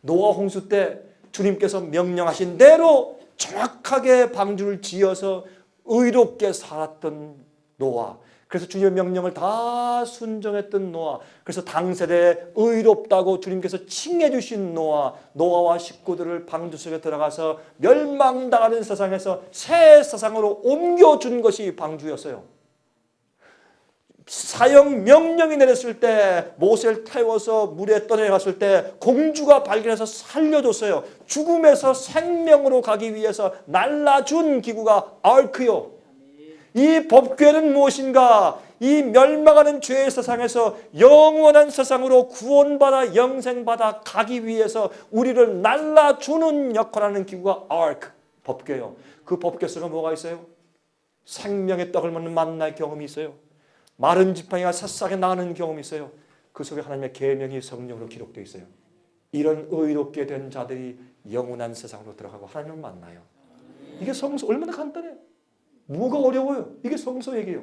노아 홍수 때 주님께서 명령하신 대로 정확하게 방주를 지어서 의롭게 살았던 노아. 그래서 주님의 명령을 다 순종했던 노아. 그래서 당세대에 의롭다고 주님께서 칭해 주신 노아와 식구들을 방주 속에 들어가서 멸망당하는 세상에서 새 세상으로 옮겨준 것이 방주였어요. 사형 명령이 내렸을 때 모세를 태워서 물에 떠내려갔을 때 공주가 발견해서 살려줬어요. 죽음에서 생명으로 가기 위해서 날라준 기구가 아크요. 이 법궤는 무엇인가? 이 멸망하는 죄의 세상에서 영원한 세상으로 구원받아 영생받아 가기 위해서 우리를 날라주는 역할하는 기구가 아크, 법궤요. 그 법궤 속에 뭐가 있어요? 생명의 떡을 먹는 만나의 경험이 있어요. 마른 지팡이가 새싹에 나는 경험이 있어요. 그 속에 하나님의 계명이 성령으로 기록되어 있어요. 이런 의롭게 된 자들이 영원한 세상으로 들어가고 하나님을 만나요. 이게 성소 얼마나 간단해요. 뭐가 어려워요? 이게 성소 얘기예요.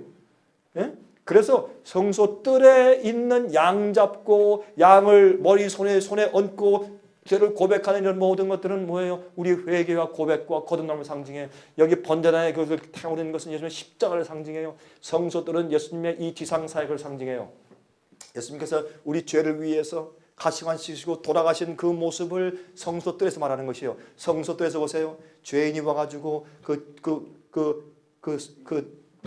예? 그래서 성소 뜰에 있는 양 잡고 양을 머리 손에 얹고 죄를 고백하는 이런 모든 것들은 뭐예요? 우리 회개와 고백과 거듭남을 상징해요. 여기 번제단에 그것을 탕으로 것은 예수님의 십자가를 상징해요. 성소들은 예수님의 이 지상 사역을 상징해요. 예수님께서 우리 죄를 위해서 가시관 씻으시고 돌아가신 그 모습을 성소뜰에서 말하는 것이에요. 성소뜰에서 보세요. 죄인이 와가지고 그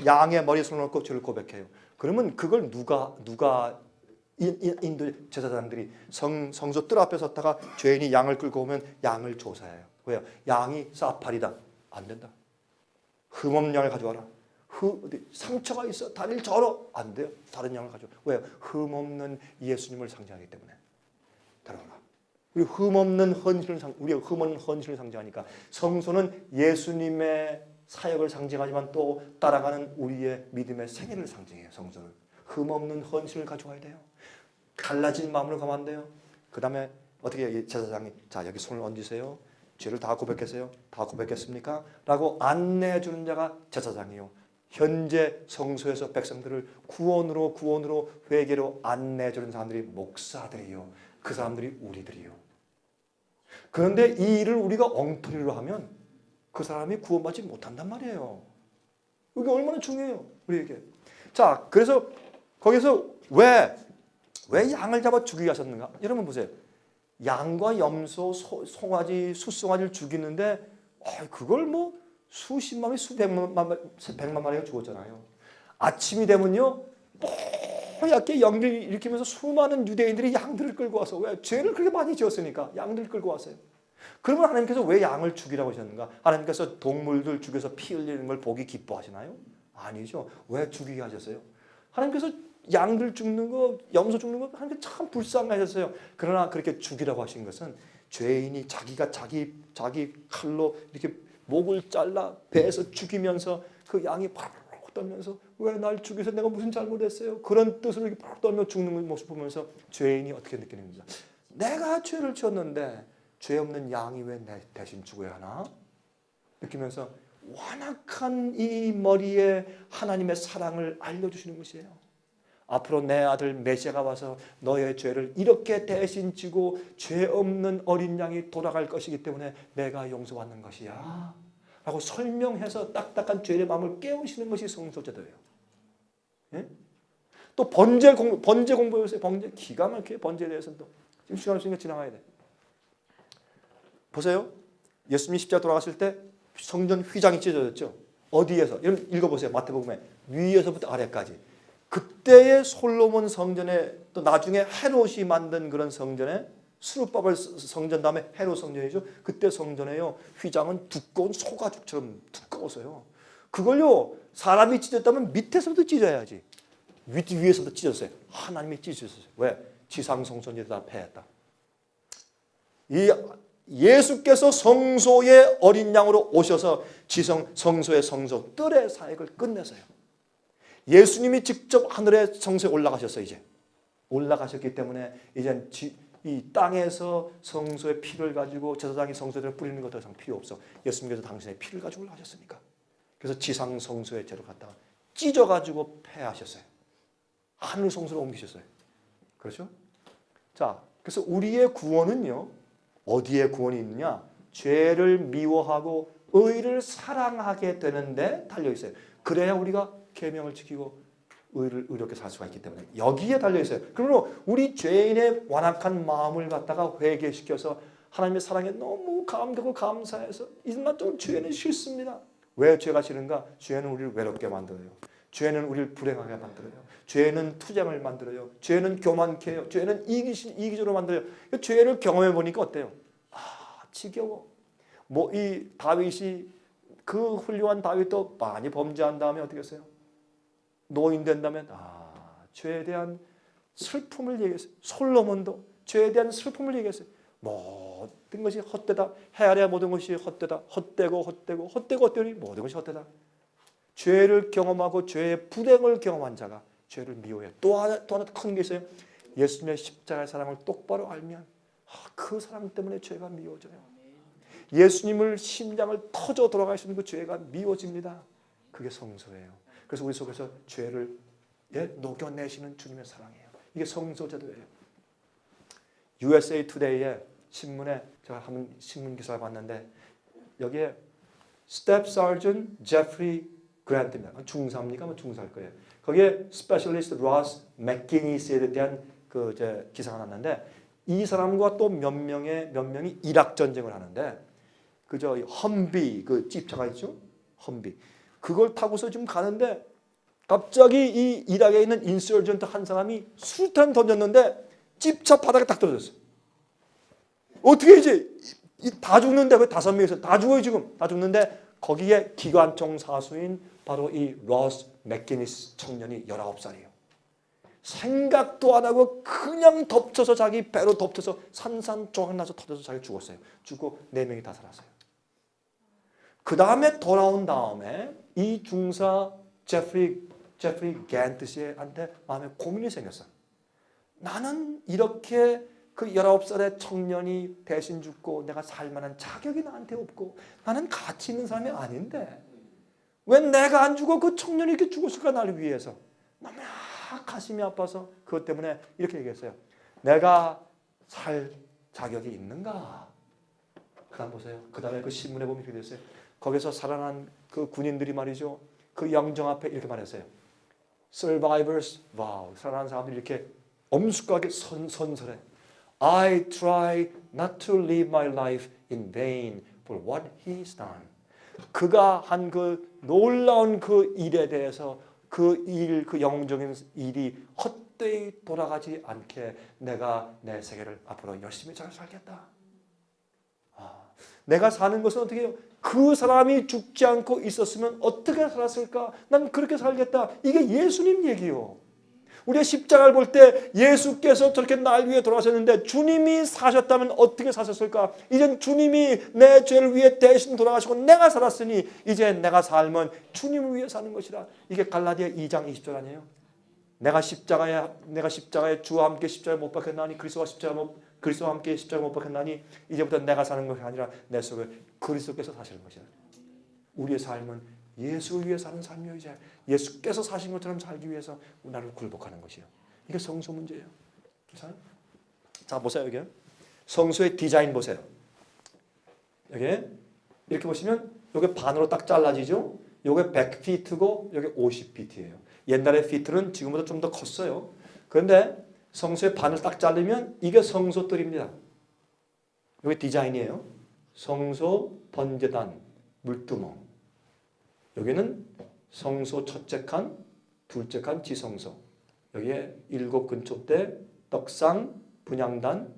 양의 머리에 손을 얹고 죄를 고백해요. 그러면 그걸 누가 인도 제사장들이 성소 뜰 앞에 섰다가 죄인이 양을 끌고 오면 양을 조사해요. 왜요? 양이 사파리다. 안 된다. 흠없는 양을 가져와라. 상처가 있어. 다리를 절어. 안 돼요. 다른 양을 가져와. 왜요? 흠없는 예수님을 상징하기 때문에. 따라와라. 우리가 흠없는 헌신을 상징하니까 성소는 예수님의 사역을 상징하지만 또 따라가는 우리의 믿음의 생애를 상징해요. 성소는. 흠없는 헌신을 가져와야 돼요. 갈라진 마음으로 가면 안 돼요. 그 다음에 어떻게 제사장이 자 여기 손을 얹으세요. 죄를 다 고백했어요. 다 고백했습니까? 라고 안내해 주는 자가 제사장이요. 현재 성소에서 백성들을 구원으로 회개로 안내해 주는 사람들이 목사들이요. 그 사람들이 우리들이요. 그런데 이 일을 우리가 엉터리로 하면 그 사람이 구원받지 못한단 말이에요. 이게 얼마나 중요해요. 우리에게. 자, 그래서 거기서 왜 양을 잡아 죽이게 하셨는가? 여러분 보세요. 양과 염소, 송아지, 숫송아지를 죽이는데 그걸 뭐 수십만 마리, 수백만 마리가 죽었잖아요. 아침이 되면요. 뽀얗게 연기를 일으키면서 수많은 유대인들이 양들을 끌고 와서 왜? 죄를 그렇게 많이 지었으니까 양들을 끌고 왔어요. 그러면 하나님께서 왜 양을 죽이라고 하셨는가? 하나님께서 동물들 죽여서 피 흘리는 걸 보기 기뻐하시나요? 아니죠. 왜 죽이게 하셨어요? 하나님께서 양들 죽는 거, 염소 죽는 거 하나님께 참 불쌍하셨어요. 그러나 그렇게 죽이라고 하신 것은 죄인이 자기가 자기 칼로 이렇게 목을 잘라 배에서 죽이면서 그 양이 바로 떨면서 왜 날 죽여서 내가 무슨 잘못했어요? 그런 뜻으로 이렇게 바로 떨며 죽는 모습 보면서 죄인이 어떻게 느끼는가? 내가 죄를 지었는데 죄 없는 양이 왜 내 대신 죽어야 하나? 느끼면서 완악한 이 머리에 하나님의 사랑을 알려주시는 것이에요. 앞으로 내 아들 메시아가 와서 너의 죄를 이렇게 대신 지고 죄 없는 어린 양이 돌아갈 것이기 때문에 내가 용서받는 것이야 라고 설명해서 딱딱한 죄의 마음을 깨우시는 것이 성소제도예요. 예? 또 번제 공부해보세요. 번제 기가 막혀요. 번제에 대해서는 또 지금 시간 없으니까 지나가야 돼. 보세요. 예수님이 십자가 돌아가실 때 성전 휘장이 찢어졌죠. 어디에서? 읽어보세요. 마태복음에 위에서부터 아래까지. 그때의 솔로몬 성전에 또 나중에 헤롯이 만든 그런 성전에 수르바벨 성전 다음에 헤롯 성전이죠. 그때 성전에요. 휘장은 두꺼운 소가죽처럼 두꺼워서요. 그걸요. 사람이 찢었다면 밑에서부터 찢어야지. 위에서부터 찢었어요. 하나님이 찢으셨어요. 왜? 지상 성전이 다 패했다. 예수께서 성소의 어린 양으로 오셔서 성소의 성소 뜰의 사역을 끝내세요. 예수님이 직접 하늘의 성소에 올라가셨어요. 이제 올라가셨기 때문에 이제 이 땅에서 성소의 피를 가지고 제사장이 성소에 뿌리는 것 더 이상 필요 없어. 예수님께서 당신의 피를 가지고 올라가셨으니까. 그래서 지상 성소의 죄를 갖다가 찢어가지고 폐하셨어요. 하늘 성소로 옮기셨어요. 그렇죠? 자, 그래서 우리의 구원은요. 어디에 구원이 있느냐? 죄를 미워하고 의를 사랑하게 되는데 달려 있어요. 그래야 우리가 계명을 지키고 의롭게 살 수가 있기 때문에 여기에 달려 있어요. 그러므로 우리 죄인의 완악한 마음을 갖다가 회개시켜서 하나님의 사랑에 너무 감격하고 감사해서 이만 좀 죄는 싫습니다. 왜 죄가 싫은가? 죄는 우리를 외롭게 만들어요. 죄는 우리를 불행하게 만들어요. 죄는 투쟁을 만들어요. 죄는 교만케 해요. 죄는 이기적으로 만들어요. 죄를 경험해 보니까 어때요? 지겨워. 뭐 이 다윗이 그 훌륭한 다윗도 많이 범죄한 다음에 어떻게 했어요? 노인 된다면 죄에 대한 슬픔을 얘기했어요. 솔로몬도 죄에 대한 슬픔을 얘기했어요. 모든 것이 헛되다. 헤아려야 모든 것이 헛되다. 헛되고 모든 것이 헛되다. 죄를 경험하고 죄의 불행을 경험한 자가 죄를 미워해요. 또 하나 큰 게 있어요. 예수님의 십자가의 사랑을 똑바로 알면 그 사랑 때문에 죄가 미워져요. 예수님을 심장을 터져 돌아가시는 그 죄가 미워집니다. 그게 성소예요. 그래서 우리 속에서 죄를 녹여내시는 주님의 사랑이에요. 이게 성소제도예요. USA Today의 신문에 제가 한번 신문 기사를 봤는데 여기에 Staff Sergeant Jeffrey Grant입니다. 중사입니까? 뭐 중사일 거예요. 거기에 Specialist Ross McGinnis에 대한 그 기사가 났는데 이 사람과 또 몇 명이 이락 전쟁을 하는데 그저 험비 그 집차가 있죠. 험비 그걸 타고서 지금 가는데 갑자기 이 이락에 있는 인서전트 한 사람이 수류탄 던졌는데 집차 바닥에 딱 떨어졌어. 어떻게 이제 다 죽는데 왜 5명이서 다 죽어요 지금 다 죽는데 거기에 기관총 사수인 바로 이 로스 맥기니스 청년이 19살이에요. 생각도 안 하고 그냥 덮쳐서 자기 배로 덮쳐서 산산조각 나서 터져서 자기 죽었어요. 죽고 4명이 다 살았어요. 그 다음에 돌아온 다음에 이 중사 제프리 겐트씨한테 마음에 고민이 생겼어. 나는 이렇게 그 19살의 청년이 대신 죽고 내가 살 만한 자격이 나한테 없고 나는 가치 있는 사람이 아닌데 왜 내가 안 죽어 그 청년이 이렇게 죽었을까 나를 위해서. 너무나 가슴이 아파서 그것 때문에 이렇게 얘기했어요. 내가 살 자격이 있는가? 그 다음 보세요. 그 다음에 그 신문에 보면 이렇게 됐어요. 거기서 살아난 그 군인들이 말이죠. 그 영정 앞에 이렇게 말했어요. Survivors, wow, 살아난 사람들이 이렇게 엄숙하게 선설해. I try not to live my life in vain for what he's done. 그가 한 그 놀라운 그 일에 대해서 그 영적인 일이 헛되이 돌아가지 않게 내가 내 세계를 앞으로 열심히 잘 살겠다. 내가 사는 것은 어떻게 해요? 그 사람이 죽지 않고 있었으면 어떻게 살았을까? 난 그렇게 살겠다. 이게 예수님 얘기요. 우리가 십자가를 볼 때 예수께서 저렇게 날 위해 돌아가셨는데 주님이 사셨다면 어떻게 사셨을까? 이젠 주님이 내 죄를 위해 대신 돌아가시고 내가 살았으니 이제 내가 삶은 주님을 위해 사는 것이라. 이게 갈라디아 2장 20절 아니에요? 내가 십자가에 주와 함께 십자가에 못 박혔나니 그리스도와 함께 십자가에 못 박혔나니 이제부터 내가 사는 것이 아니라 내 속에 그리스도께서 사시는 것이다. 우리의 삶은 예수를 위해 사는 삶이요. 이제 예수께서 사신 것처럼 살기 위해서 나를 굴복하는 것이요. 이게 성소 문제예요. 자 보세요. 여기 성소의 디자인 보세요. 여기 이렇게 보시면 여기 반으로 딱 잘라지죠. 여기 100피트고 여기 50피트예요. 옛날의 피트는 지금보다 좀 더 컸어요. 그런데 성소의 반을 딱 자르면 이게 성소뜰입니다. 여기 디자인이에요. 성소 번제단 물두멍. 여기는 성소 첫째 칸, 둘째 칸 지성소. 여기에 7 근초대, 떡상, 분향단,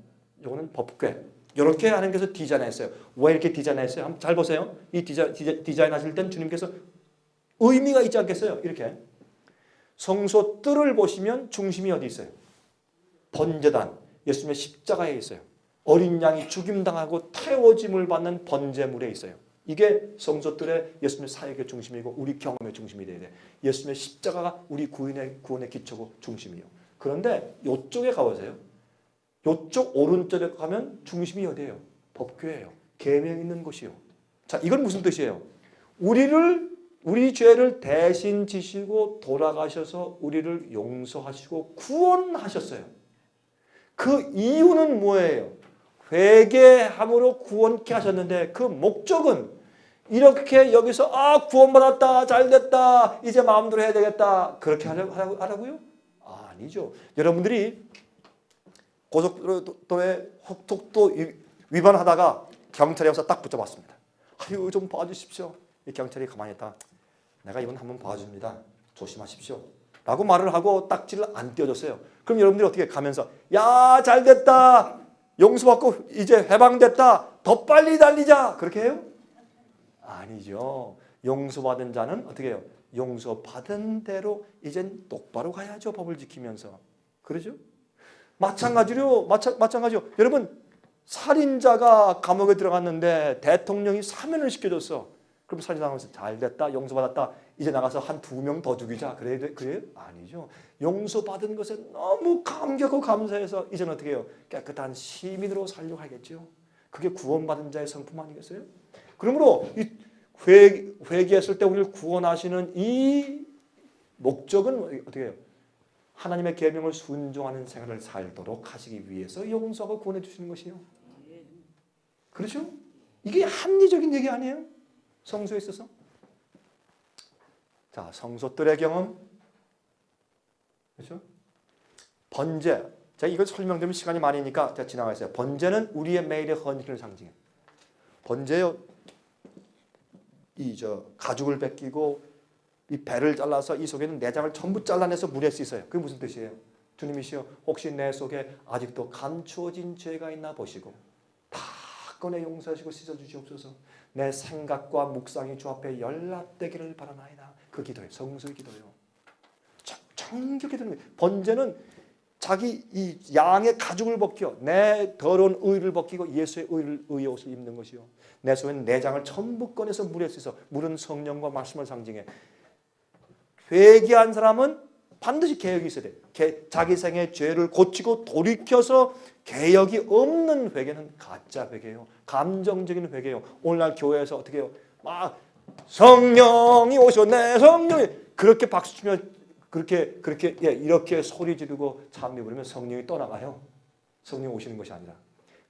요거는 법궤. 이렇게 하나님께서 디자인했어요. 왜 이렇게 디자인했어요? 한번 잘 보세요. 이 디자인 하실 땐 주님께서 의미가 있지 않겠어요? 이렇게. 성소 뜰을 보시면 중심이 어디 있어요? 번제단, 예수님의 십자가에 있어요. 어린 양이 죽임당하고 태워짐을 받는 번제물에 있어요. 이게 성소뜰의 예수님의 사역의 중심이고 우리 경험의 중심이 돼야 돼. 예수님의 십자가가 우리 구원의 기초고 중심이요. 그런데 이쪽에 가보세요. 이쪽 오른쪽에 가면 중심이 어디예요? 법궤예요. 계명 있는 곳이요. 자, 이건 무슨 뜻이에요? 우리 죄를 대신 지시고 돌아가셔서 우리를 용서하시고 구원하셨어요. 그 이유는 뭐예요? 회개함으로 구원케 하셨는데 그 목적은 이렇게 여기서 구원받았다, 잘됐다, 이제 마음대로 해야 되겠다 그렇게 하라고요? 아니죠. 여러분들이 고속도로에 속도 위반하다가 경찰이 와서 딱 붙잡았습니다. 아유 좀 봐주십시오. 이 경찰이 가만히 있다. 내가 이건 한번 봐줍니다. 조심하십시오. 라고 말을 하고 딱지를 안 띄워줬어요. 그럼 여러분들이 어떻게 가면서 야 잘됐다. 용서받고 이제 해방됐다. 더 빨리 달리자. 그렇게 해요? 아니죠. 용서받은 자는 어떻게 해요? 용서받은 대로 이젠 똑바로 가야죠. 법을 지키면서. 그러죠? 마찬가지로 여러분 살인자가 감옥에 들어갔는데 대통령이 사면을 시켜줬어. 그럼 살인당하면서 잘됐다. 용서받았다. 이제 나가서 한 2명 더 죽이자. 그래요? 아니죠. 용서받은 것에 너무 감격하고 감사해서 이제는 어떻게 해요? 깨끗한 시민으로 살려고 하겠죠. 그게 구원받은 자의 성품 아니겠어요? 그러므로 이 회개했을 때 우리를 구원하시는 이 목적은 어떻게 해요? 하나님의 계명을 순종하는 생활을 살도록 하시기 위해서 용서하고 구원해 주시는 것이요. 그렇죠? 이게 합리적인 얘기 아니에요? 성소에 있어서. 자, 성소들의 경험. 그렇죠? 번제. 제가 이걸 설명드리면 시간이 많으니까 제가 지나가겠어요. 번제는 우리의 매일의 헌신을 상징해요. 번제요. 가죽을 벗기고 이 배를 잘라서 이 속에는 내장을 전부 잘라내서 물에 씻어요. 그게 무슨 뜻이에요? 주님이시여 혹시 내 속에 아직도 감추어진 죄가 있나 보시고 다 꺼내 용서하시고 씻어주시옵소서. 내 생각과 묵상이 주 앞에 연락되기를 바라나이다. 그 기도예요. 성수의 기도예요. 정결히 드는 거예요. 번제는 자기 이 양의 가죽을 벗겨 내 더러운 의를 벗기고 예수의 의의 옷을 입는 것이요. 내 속에 내장을 전부 꺼내서 물에 씻어. 물은 성령과 말씀을 상징해. 회개한 사람은 반드시 개혁이 있어야 돼. 자기 생의 죄를 고치고 돌이켜서 개혁이 없는 회개는 가짜 회개예요. 감정적인 회개예요. 오늘날 교회에서 어떻게 해요? 막 성령이 오셨네. 성령이 그렇게 박수치며 그렇게 이렇게 소리 지르고 찬미 부르면 성령이 떠나가요. 성령이 오시는 것이 아니라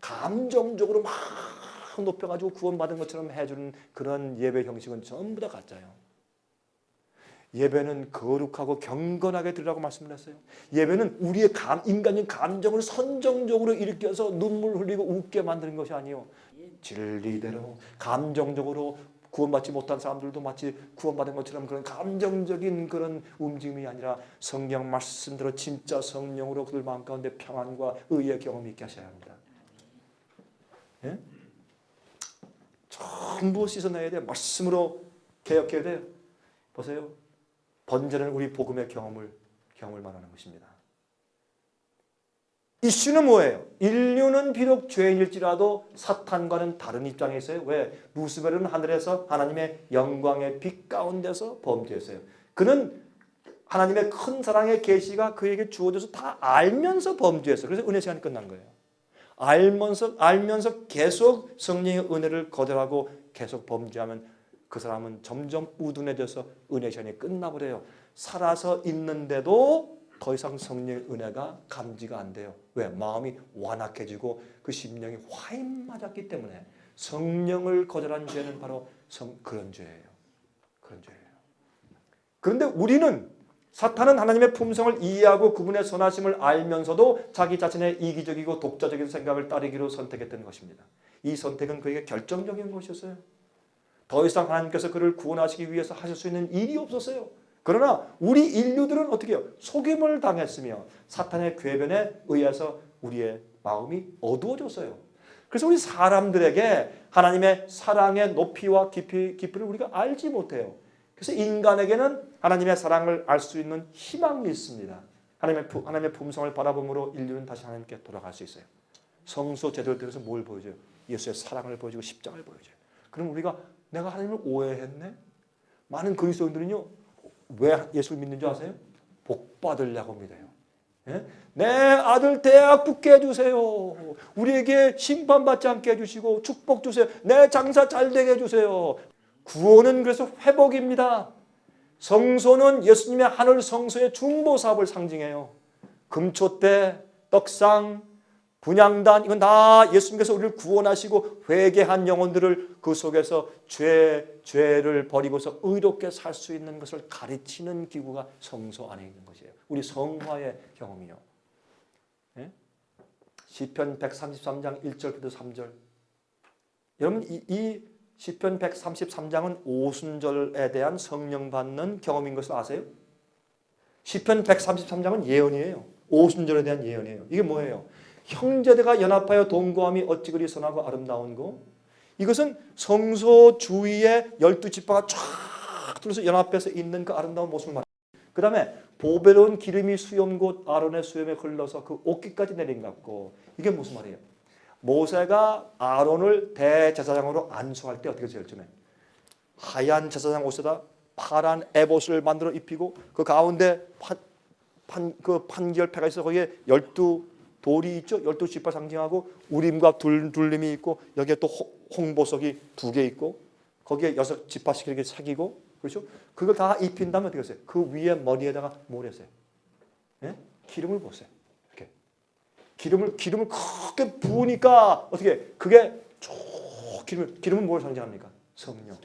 감정적으로 막 높여가지고 구원받은 것처럼 해주는 그런 예배 형식은 전부 다 가짜예요. 예배는 거룩하고 경건하게 드리라고 말씀을 했어요. 예배는 우리의 인간적인 감정을 선정적으로 일으켜서 눈물 흘리고 웃게 만드는 것이 아니에요. 진리대로 감정적으로 구원받지 못한 사람들도 마치 구원받은 것처럼 그런 감정적인 그런 움직임이 아니라 성경 말씀대로 진짜 성령으로 그들 마음 가운데 평안과 의의 경험이 있게 하셔야 합니다. 예? 전부 씻어내야 돼요. 말씀으로 개혁해야 돼요. 보세요. 번제는 우리 복음의 경험을 말하는 것입니다. 이슈는 뭐예요? 인류는 비록 죄인일지라도 사탄과는 다른 입장에 있어요. 왜? 루스벨은 하늘에서 하나님의 영광의 빛 가운데서 범죄했어요. 그는 하나님의 큰 사랑의 계시가 그에게 주어져서 다 알면서 범죄했어요. 그래서 은혜 시간이 끝난 거예요. 알면서 계속 성령의 은혜를 거절하고 계속 범죄하면 그 사람은 점점 우둔해져서 은혜 시간이 끝나버려요. 살아서 있는데도 더 이상 성령의 은혜가 감지가 안 돼요. 왜? 마음이 완악해지고 그 심령이 화인 맞았기 때문에. 성령을 거절한 죄는 바로 그런 죄예요. 그런 죄예요. 그런데 우리는 사탄은 하나님의 품성을 이해하고 그분의 선하심을 알면서도 자기 자신의 이기적이고 독자적인 생각을 따르기로 선택했던 것입니다. 이 선택은 그에게 결정적인 것이었어요. 더 이상 하나님께서 그를 구원하시기 위해서 하실 수 있는 일이 없었어요. 그러나 우리 인류들은 어떻게 해요? 속임을 당했으며 사탄의 궤변에 의해서 우리의 마음이 어두워졌어요. 그래서 우리 사람들에게 하나님의 사랑의 높이와 깊이를 우리가 알지 못해요. 그래서 인간에게는 하나님의 사랑을 알 수 있는 희망이 있습니다. 하나님의 품성을 바라봄으로 인류는 다시 하나님께 돌아갈 수 있어요. 성소 제도를 통해서 뭘 보여줘요? 예수의 사랑을 보여주고 십자가를 보여줘요. 그럼 우리가 내가 하나님을 오해했네? 많은 그리스도인들은요. 왜 예수를 믿는 줄 아세요? 복 받으려고 믿어요. 예? 내 아들 대학 붙게 해주세요. 우리에게 심판받지 않게 해주시고 축복 주세요. 내 장사 잘 되게 해주세요. 구원은 그래서 회복입니다. 성소는 예수님의 하늘 성소의 중보 사업을 상징해요. 금초 때 떡상, 분향단, 이건 다 예수님께서 우리를 구원하시고 회개한 영혼들을 그 속에서 죄를 버리고서 의롭게 살 수 있는 것을 가르치는 기구가 성소 안에 있는 것이에요. 우리 성화의 경험이요. 예? 시편 133장 1절부터 3절. 여러분 이 시편 133장은 오순절에 대한 성령 받는 경험인 것을 아세요? 시편 133장은 예언이에요. 오순절에 대한 예언이에요. 이게 뭐예요? 형제들과 연합하여 동거함이 어찌 그리 선하고 아름다운고. 이것은 성소 주위에 12지파가 쫙 둘러서 연합해서 있는 그 아름다운 모습을 말해요. 그 다음에 보배로운 기름이 수염곧 아론의 수염에 흘러서 그 옷깃까지 내린 것 같고. 이게 무슨 말이에요? 모세가 아론을 대제사장으로 안수할 때 어떻게 제일 처음에 하얀 제사장 옷에다 파란 에봇을 만들어 입히고 그 가운데 그 판결패가 있어 거기에 12 돌이 있죠. 12지파 상징하고 우림과 둘림이 있고 여기에 또 홍보석이 2개 있고 거기에 6지파씩 이렇게 새기고 그렇죠. 그걸 다 입힌 다음에 어떻게 했어요? 그 위에 머리에다가 뭘 했어요? 예? 기름을 부었어요. 이렇게 기름을 크게 부으니까 어떻게 그게 기름은 뭘 상징합니까? 성령.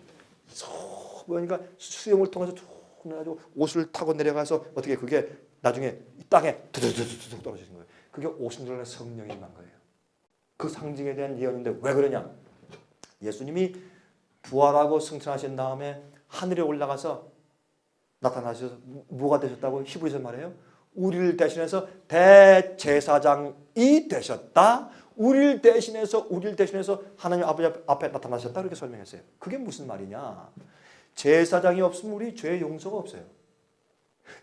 그러니까 수염을 통해서 쭉 내가지고 옷을 타고 내려가서 어떻게 그게 나중에 땅에 두둑 떨어지는 거예요. 그게 오순절의 성령이 임한 거예요. 그 상징에 대한 예언인데 왜 그러냐? 예수님이 부활하고 승천하신 다음에 하늘에 올라가서 나타나셔서 뭐가 되셨다고 히브리서 말해요? 우리를 대신해서 대제사장이 되셨다. 우리를 대신해서 하나님 아버지 앞에 나타나셨다. 이렇게 설명했어요. 그게 무슨 말이냐? 제사장이 없으면 우리 죄의 용서가 없어요.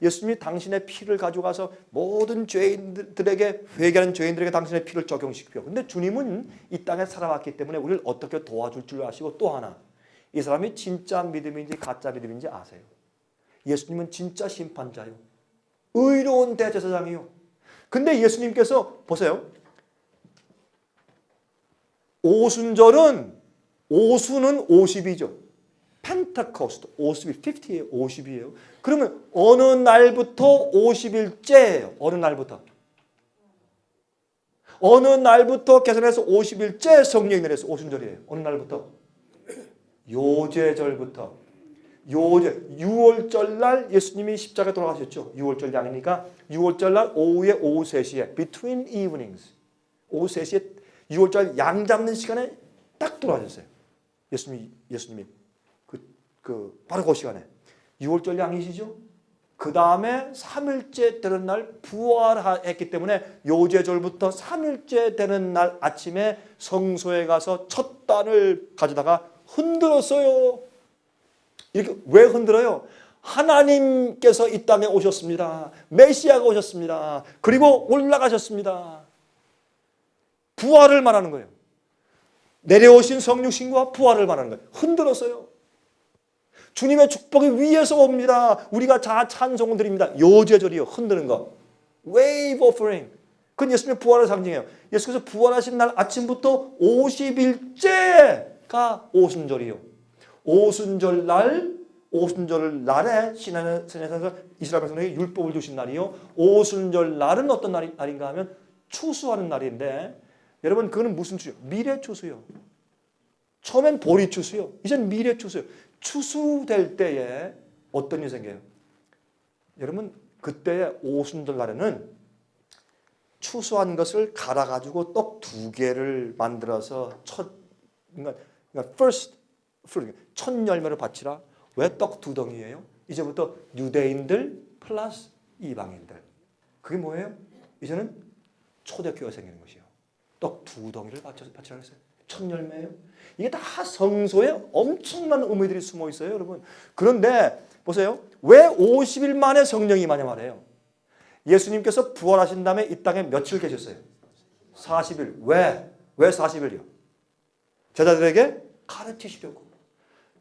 예수님이 당신의 피를 가져가서 모든 죄인들에게 회개하는 죄인들에게 당신의 피를 적용시키고 근데 주님은 이 땅에 살아왔기 때문에 우리를 어떻게 도와줄 줄 아시고 또 하나 이 사람이 진짜 믿음인지 가짜 믿음인지 아세요. 예수님은 진짜 심판자요. 의로운 대제사장이요. 근데 예수님께서 보세요. 오순은 50이죠. 펜타코스트 50이에요. 50이에요. 그러면 어느 날부터 50일째예요. 어느 날부터 계산해서 50일째 성령이 내려서 오순절이에요. 어느 날부터? 요제절부터. 6월절 날 예수님이 십자가에 돌아가셨죠. 6월절 양이니까 6월절 날 오후 3시에 between evenings 오후 3시에 6월절 양 잡는 시간에 딱 돌아가셨어요. 예수님이 바로 그 시간에 6월절 양이시죠. 그 다음에 3일째 되는 날 부활했기 때문에 요제절부터 3일째 되는 날 아침에 성소에 가서 첫 단을 가져다가 흔들었어요. 이렇게 왜 흔들어요? 하나님께서 이 땅에 오셨습니다. 메시아가 오셨습니다. 그리고 올라가셨습니다. 부활을 말하는 거예요. 내려오신 성육신과 부활을 말하는 거예요. 흔들었어요. 주님의 축복이 위에서 옵니다. 우리가 찬송을 드립니다. 요제절이요. 흔드는 거. Wave offering. 그건 예수님의 부활을 상징해요. 예수께서 부활하신 날 아침부터 50일째가 오순절이요. 오순절 날에 신에서 이스라엘 백성에게 율법을 주신 날이요. 오순절 날은 어떤 날인가 하면 추수하는 날인데 여러분 그거는 무슨 추수요? 미래 추수요. 처음엔 보리 추수요. 이젠 미래 추수요. 추수될 때에 어떤 일이 생겨요? 여러분 그때의 오순절 날에는 추수한 것을 갈아가지고 떡 2개를 만들어서 그러니까 first fruit, 첫 열매를 바치라. 왜 떡 2덩이예요? 이제부터 유대인들 플러스 이방인들. 그게 뭐예요? 이제는 초대교회가 생기는 것이에요. 떡 2덩이를 바치라 했어요. 첫 열매예요. 이게 다 성소에 엄청난 의미들이 숨어 있어요, 여러분. 그런데 보세요. 왜 50일 만에 성령이 임하냐 말이에요. 예수님께서 부활하신 다음에 이 땅에 며칠 계셨어요? 40일. 왜 40일이요? 제자들에게 가르치시려고.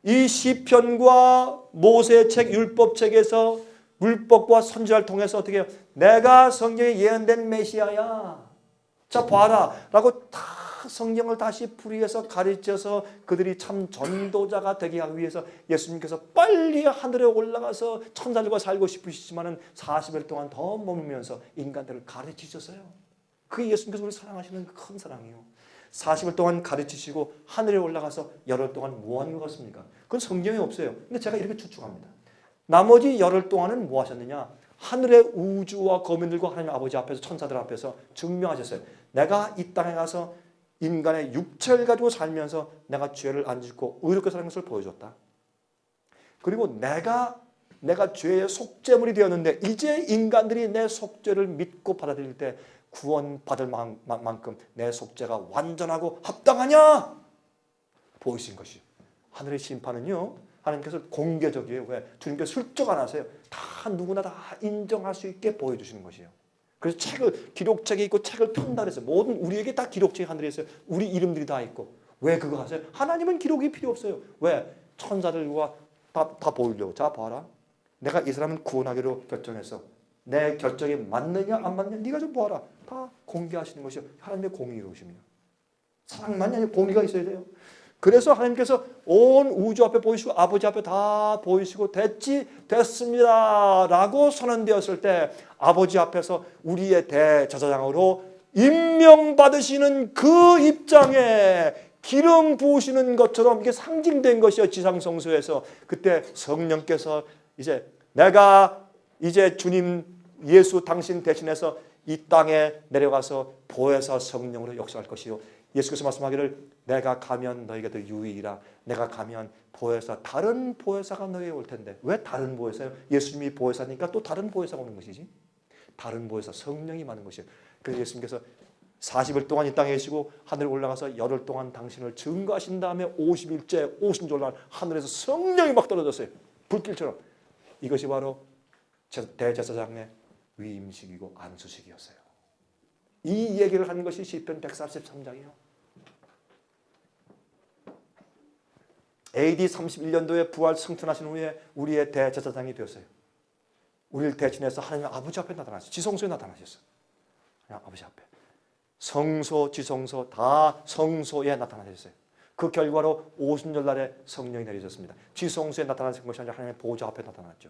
이 시편과 모세의 책, 율법책에서 율법과 선지자를 통해서 어떻게 해요? 내가 성경에 예언된 메시아야. 자 봐라. 라고 다 성경을 다시 풀이해서 가르쳐서 그들이 참 전도자가 되게 하기 위해서 예수님께서 빨리 하늘에 올라가서 천사들과 살고 싶으시지만은 40일 동안 더 머물면서 인간들을 가르치셨어요. 그게 예수님께서 우리를 사랑하시는 큰 사랑이에요. 40일 동안 가르치시고 하늘에 올라가서 열흘 동안 뭐 하는 것 같습니까? 그건 성경에 없어요. 근데 제가 이렇게 추측합니다. 나머지 열흘 동안은 뭐 하셨느냐? 하늘의 우주와 거민들과 하나님 아버지 앞에서 천사들 앞에서 증명하셨어요. 내가 이 땅에 가서 인간의 육체를 가지고 살면서 내가 죄를 안 짓고 의롭게 사는 것을 보여줬다. 그리고 내가 죄의 속죄물이 되었는데 이제 인간들이 내 속죄를 믿고 받아들일 때 구원받을 만큼 내 속죄가 완전하고 합당하냐? 보이신 것이요. 하늘의 심판은요. 하나님께서 공개적이에요. 왜? 주님께서 슬쩍 안 하세요. 다 누구나 다 인정할 수 있게 보여주시는 것이에요. 그래서 기록책이 있고 책을 편다 그랬어요. 모든 우리에게 다 기록책이 하늘에 있어요. 우리 이름들이 다 있고. 왜 그거 하세요? 하나님은 기록이 필요 없어요. 왜? 천사들과 다 보이려고. 자 봐라. 내가 이 사람은 구원하기로 결정했어. 내 결정이 맞느냐 안 맞느냐 네가 좀 보아라. 다 공개하시는 것이요. 하나님의 공의로우심이요. 사랑만이 아니라 공의가 있어야 돼요. 그래서 하나님께서 온 우주 앞에 보이시고 아버지 앞에 다 보이시고 됐습니다 라고 선언되었을 때 아버지 앞에서 우리의 대제사장으로 임명받으시는 그 입장에 기름 부으시는 것처럼 이게 상징된 것이요. 지상성소에서 그때 성령께서 이제 내가 이제 주님 예수 당신 대신해서 이 땅에 내려가서 보혜사 성령으로 역사할 것이요. 예수께서 말씀하기를 내가 가면 너에게도 유익이라. 내가 가면 보혜사 다른 보혜사가 너에게 올 텐데. 왜 다른 보혜사요? 예수님이 보혜사니까 또 다른 보혜사가 오는 것이지. 다른 보혜사 성령이 많은 것이에요. 그래서 예수님께서 40일 동안 이 땅에 계시고 하늘에 올라가서 열흘 동안 당신을 증거하신 다음에 50일째 오순절날 하늘에서 성령이 막 떨어졌어요. 불길처럼. 이것이 바로 대제사장의 위임식이고 안수식이었어요. 이 얘기를 하는 것이 시편 143장이에요. AD 31년도에 부활 승천하신 후에 우리의 대제사장이 되었어요. 우리를 대신해서 하나님 아버지 앞에 나타나셨어요. 지성소에 나타나셨어요. 하나님 아버지 앞에. 성소, 지성소 다 성소에 나타나셨어요. 그 결과로 오순절날에 성령이 내리셨습니다. 지성소에 나타나신 것이 아니라 하나님의 보좌 앞에 나타났죠.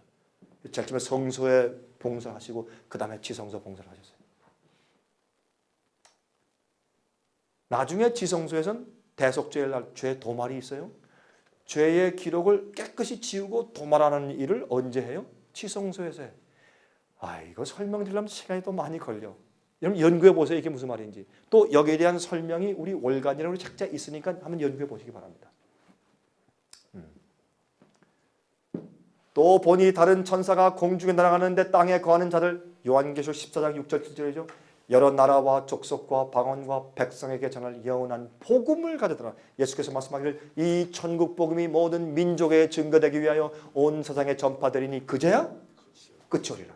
제일 처음에 성소에 봉사하시고 그 다음에 지성소 봉사를 하셨어요. 나중에 지성소에서는 대속죄의 날 죄 도말이 있어요. 죄의 기록을 깨끗이 지우고 도말하는 일을 언제 해요? 지성소에서 해요. 이거 설명드리려면 시간이 또 많이 걸려. 여러분 연구해 보세요. 이게 무슨 말인지. 또 여기에 대한 설명이 우리 월간이라고 책자에 있으니까 한번 연구해 보시기 바랍니다. 또 보니 다른 천사가 공중에 날아가는데 땅에 거하는 자들 요한계시록 14장 6절 7절이죠. 여러 나라와 족속과 방언과 백성에게 전할 영원한 복음을 가져다라. 예수께서 말씀하기를 이 천국 복음이 모든 민족에 증거되기 위하여 온 세상에 전파되리니 그제야 끝이 오리라.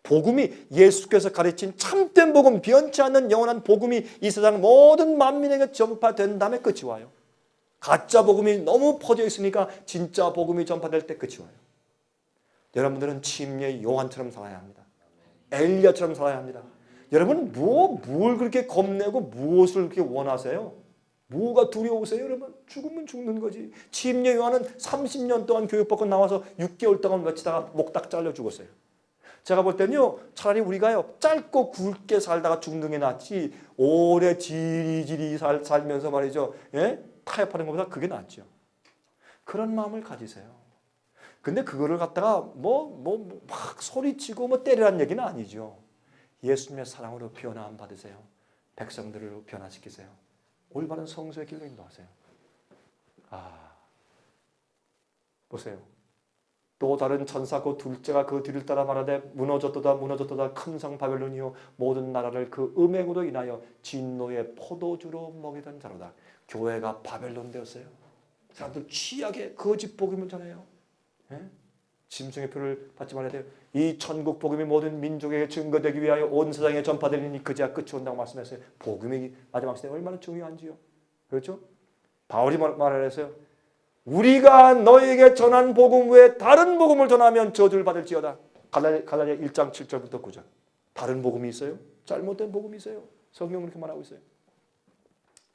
복음이 예수께서 가르친 참된 복음, 변치 않는 영원한 복음이 이 세상 모든 만민에게 전파된 다음에 끝이 와요. 가짜 복음이 너무 퍼져 있으니까 진짜 복음이 전파될 때 끝이 와요. 여러분들은 침례 요한처럼 살아야 합니다. 엘리야처럼 살아야 합니다. 여러분 뭘 그렇게 겁내고 무엇을 그렇게 원하세요? 뭐가 두려우세요? 여러분 죽으면 죽는 거지. 침례 요한은 30년 동안 교육받고 나와서 6개월 동안 외치다가 목 딱 잘려 죽었어요. 제가 볼 때는요 차라리 우리가요 짧고 굵게 살다가 죽는 게 낫지 오래 지리지리 살면서 말이죠 타협하는 것보다 그게 낫죠. 그런 마음을 가지세요. 근데 그거를 갖다가 막 소리치고 때리라는 얘기는 아니죠. 예수님의 사랑으로 변화함 받으세요. 백성들을 변화시키세요. 올바른 성소의 길로 인도하세요. 보세요. 또 다른 천사 곧 둘째가 그 뒤를 따라 말하되 무너졌도다 큰 성 바벨론이요 모든 나라를 그 음행으로 인하여 진노의 포도주로 먹이던 자로다. 교회가 바벨론 되었어요. 사람들 취하게 거짓 복음을 전해요. 짐승의 표를 받지 말아야 돼요. 이 천국 복음이 모든 민족에게 증거되기 위하여 온 세상에 전파되리니 그제야 끝이 온다고 말씀했어요. 복음이 마지막 시대에 얼마나 중요한지요. 그렇죠? 바울이 말했어요. 우리가 너에게 전한 복음 외에 다른 복음을 전하면 저주를 받을지어다. 갈라디아 1장 7절부터 9절. 다른 복음이 있어요? 잘못된 복음이 있어요? 성경은 그렇게 말하고 있어요.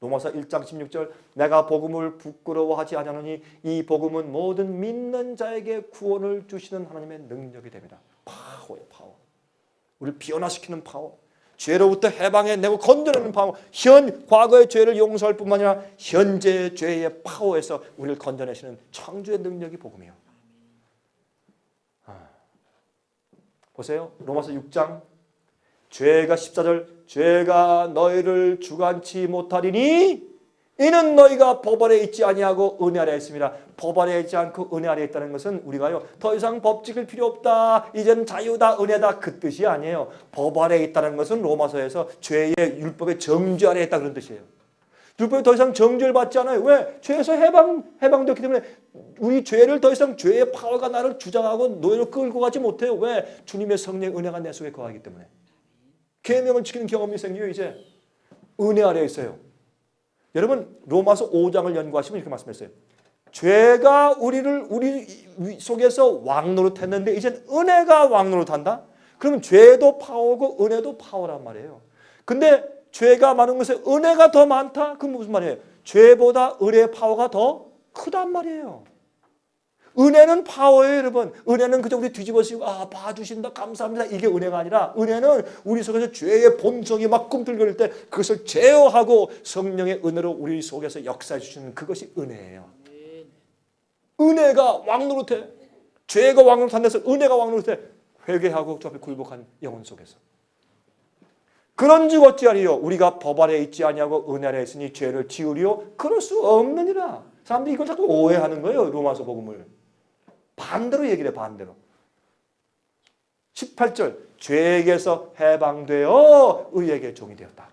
로마서 1장 16절 내가 복음을 부끄러워하지 아니하노니 이 복음은 모든 믿는 자에게 구원을 주시는 하나님의 능력이 됩니다. 파워예요. 파워. 우리를 변화시키는 파워. 죄로부터 해방해내고 건져내는 파워, 과거의 죄를 용서할 뿐만 아니라 현재의 죄의 파워에서 우리를 건져내시는 창조의 능력이 복음이에요. 보세요. 로마서 6장 죄가 14절 죄가 너희를 주관치 못하리니 이는 너희가 법 아래 있지 아니하고 은혜 아래 있습니다. 법 아래 있지 않고 은혜 아래 있다는 것은 우리가요 더 이상 법 지킬 필요 없다. 이제는 자유다 은혜다 그 뜻이 아니에요. 법 아래 있다는 것은 로마서에서 죄의 율법의 정죄 아래 있다 그런 뜻이에요. 율법이 더 이상 정죄를 받지 않아요. 왜? 죄에서 해방되었기 때문에 우리 죄를 더 이상 죄의 파워가 나를 주장하고 노예로 끌고 가지 못해요. 왜? 주님의 성령의 은혜가 내 속에 거하기 때문에. 계명을 지키는 경험이 생겨요. 이제 은혜 아래에 있어요. 여러분 로마서 5장을 연구하시면 이렇게 말씀했어요. 죄가 우리 속에서 왕노릇했는데 이젠 은혜가 왕노릇한다? 그러면 죄도 파워고 은혜도 파워란 말이에요. 근데 죄가 많은 것에 은혜가 더 많다? 그건 무슨 말이에요? 죄보다 은혜의 파워가 더 크단 말이에요. 은혜는 파워예요, 여러분. 은혜는 그저 우리 뒤집어쓰고 봐주신다 감사합니다 이게 은혜가 아니라 은혜는 우리 속에서 죄의 본성이 막 꿈틀거릴 때 그것을 제어하고 성령의 은혜로 우리 속에서 역사해 주시는 그것이 은혜예요. 은혜가 왕노릇해. 죄가 왕노릇한 데서 은혜가 왕노릇해. 회개하고 저 앞에 굴복한 영혼 속에서. 그런즉 어찌하리요? 우리가 법 아래 있지 아니하고 은혜 아래 있으니 죄를 지으리요? 그럴 수 없느니라. 사람들이 이걸 자꾸 오해하는 거예요. 로마서 복음을. 반대로 얘기를 해. 반대로. 18절 죄에게서 해방되어 의에게 종이 되었다.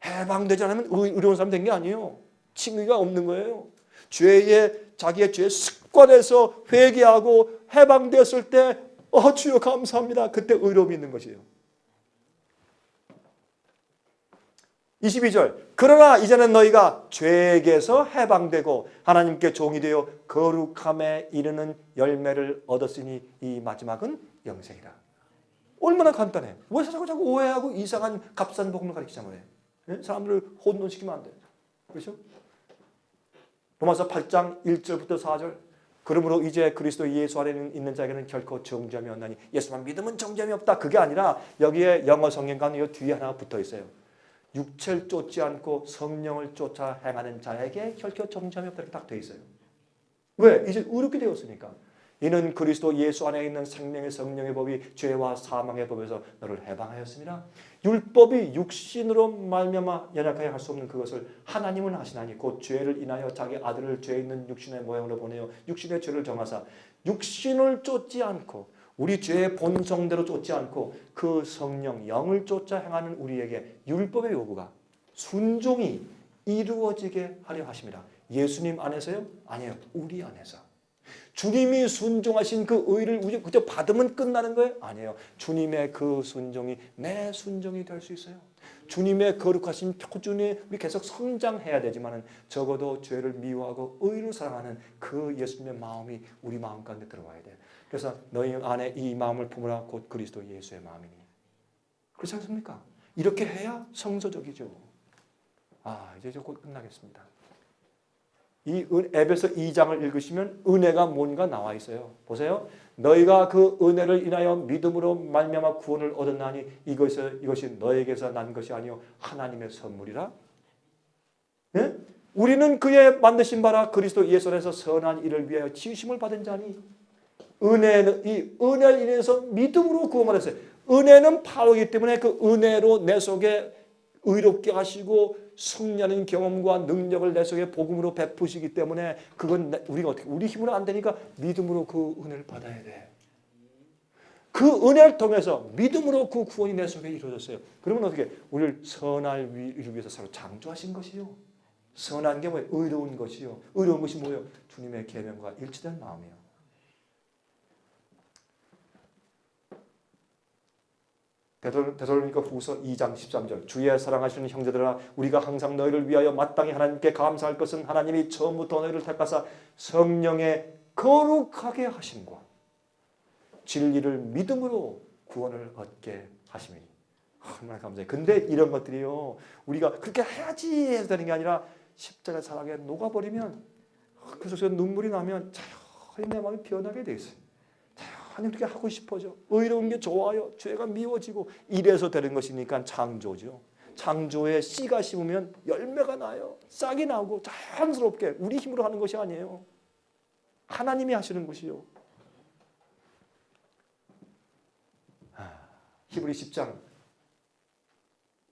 해방되지 않으면 의로운 사람 된 게 아니에요. 칭의가 없는 거예요. 자기의 죄의 습관에서 회개하고 해방되었을 때 주여 감사합니다. 그때 의로움이 있는 것이에요. 22절 그러나 이제는 너희가 죄에게서 해방되고 하나님께 종이 되어 거룩함에 이르는 열매를 얻었으니 이 마지막은 영생이라. 얼마나 간단해. 왜 자꾸 오해하고 이상한 값싼 복음을 가르치자고 해. 사람들을 혼돈시키면 안 돼. 그렇죠? 로마서 8장 1절부터 4절 그러므로 이제 그리스도 예수 안에 있는 자에게는 결코 정죄함이 없나니 예수만 믿으면 정죄함이 없다. 그게 아니라 여기에 영어 성경과는 이 뒤에 하나 붙어 있어요. 육체를 쫓지 않고 성령을 쫓아 행하는 자에게 결코 정죄함이 없다. 이렇게 딱 돼 있어요. 왜? 이제 의롭게 되었으니까. 이는 그리스도 예수 안에 있는 생명의 성령의 법이 죄와 사망의 법에서 너를 해방하였습니다. 율법이 육신으로 말미암아 연약하게 할 수 없는 그것을 하나님은 하시나니 곧 죄를 인하여 자기 아들을 죄 있는 육신의 모양으로 보내어 육신의 죄를 정하사 육신을 쫓지 않고 우리 죄의 본성대로 쫓지 않고 그 성령 영을 쫓아 행하는 우리에게 율법의 요구가 순종이 이루어지게 하려 하십니다. 예수님 안에서요? 아니에요. 우리 안에서. 주님이 순종하신 그 의를 그저 받으면 끝나는 거예요? 아니에요. 주님의 그 순종이 내 순종이 될 수 있어요. 주님의 거룩하신 표준에 우리 계속 성장해야 되지만 적어도 죄를 미워하고 의를 사랑하는 그 예수님의 마음이 우리 마음 가운데 들어와야 돼요. 그래서 너희 안에 이 마음을 품으라 곧 그리스도 예수의 마음이니. 그렇지 않습니까? 이렇게 해야 성서적이죠. 이제 곧 끝나겠습니다. 이 에베소 2장을 읽으시면 은혜가 뭔가 나와 있어요. 보세요. 너희가 그 은혜를 인하여 믿음으로 말미암아 구원을 얻었나니 이것이 너에게서 난 것이 아니요 하나님의 선물이라. 네? 우리는 그의 만드신 바라 그리스도 예수 안에서 선한 일을 위하여 지으심을 받은 자니 은혜는 이 은혜를 인해서 믿음으로 구원을 했어요. 은혜는 파워이기 때문에 그 은혜로 내 속에 의롭게 하시고 승리하는 경험과 능력을 내 속에 복음으로 베푸시기 때문에 그건 우리가 어떻게 우리 힘으로 안 되니까 믿음으로 그 은혜를 받아야 돼. 그 은혜를 통해서 믿음으로 그 구원이 내 속에 이루어졌어요. 그러면 어떻게 우리를 선할 일을 위해서 서로 창조하신 것이요. 선한 게 뭐예요? 의로운 것이요. 의로운 것이 뭐예요? 주님의 계명과 일치된 마음이에요. 데살로니가 후서 2장 13절 주의 사랑하시는 형제들아 우리가 항상 너희를 위하여 마땅히 하나님께 감사할 것은 하나님이 처음부터 너희를 택하사 성령의 거룩하게 하심과 진리를 믿음으로 구원을 얻게 하심이니. 얼마나 감사해요. 근데 이런 것들이요 우리가 그렇게 해야지 해서 되는 게 아니라 십자가 사랑에 녹아버리면 그 속에서 눈물이 나면 자연히 내 마음이 변하게 돼 있어요. 많이 그렇게 하고 싶어져. 의로운 게 좋아요. 죄가 미워지고 이래서 되는 것이니까 창조죠. 창조에 씨가 심으면 열매가 나요. 싹이 나고 자연스럽게 우리 힘으로 하는 것이 아니에요. 하나님이 하시는 것이요. 히브리 10장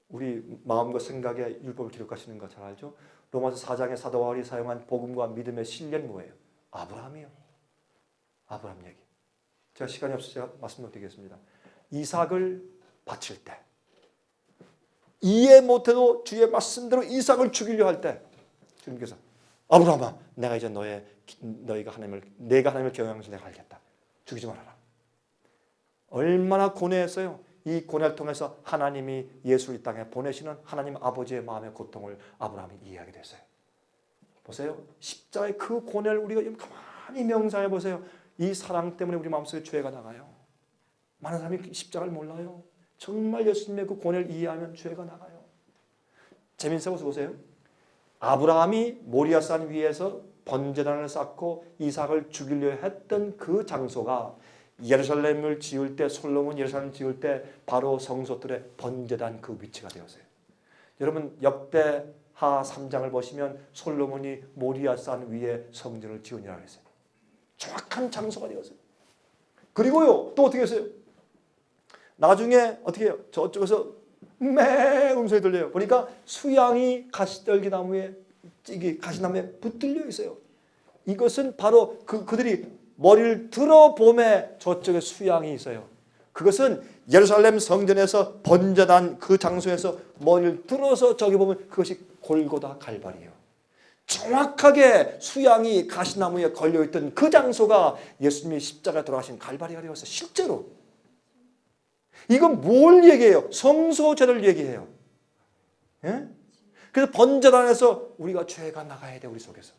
우리 마음과 생각에 율법을 기록하시는 거 잘 알죠? 로마서 4장의 사도 바울이 사용한 복음과 믿음의 실례는 뭐예요? 아브라함이요. 아브라함 얘기. 제가 시간이 없어서 제가 말씀 못 드리겠습니다. 이삭을 바칠 때 이해 못해도 주의 말씀대로 이삭을 죽이려 할 때 주님께서 아브라함아 내가 이제 내가 하나님을 경외하는 것을 내가 알겠다. 죽이지 말아라. 얼마나 고뇌했어요. 이 고뇌를 통해서 하나님이 예수를 이 땅에 보내시는 하나님 아버지의 마음의 고통을 아브라함이 이해하게 됐어요. 보세요. 십자가의 그 고뇌를 우리가 가만히 명상해 보세요. 이 사랑 때문에 우리 마음속에 죄가 나가요. 많은 사람이 십자가를 몰라요. 정말 예수님의 그 고뇌를 이해하면 죄가 나가요. 재밌어 보세요. 아브라함이 모리아산 위에서 번제단을 쌓고 이삭을 죽이려 했던 그 장소가 예루살렘을 지을 때 솔로몬 예루살렘을 지을 때 바로 성소들의 번제단 그 위치가 되었어요. 여러분 역대하 3장을 보시면 솔로몬이 모리아산 위에 성전을 지으니라 그랬어요. 정확한 장소가 되었어요. 그리고요 또 어떻게 했어요? 나중에 어떻게 해요? 저쪽에서 매 음소리 들려요. 보니까 수양이 가시떨기나무에 가시나무에 붙들려 있어요. 이것은 바로 그들이 머리를 들어 봄에 저쪽에 수양이 있어요. 그것은 예루살렘 성전에서 번제단 그 장소에서 머리를 들어서 저기 보면 그것이 골고다 갈발이에요. 정확하게 수양이 가시나무에 걸려있던 그 장소가 예수님이 십자가에 돌아가신 갈발이가 되었어요. 실제로. 이건 뭘 얘기해요? 성소죄를 얘기해요. 예? 그래서 번제단에서 우리가 죄가 나가야 돼 우리 속에서.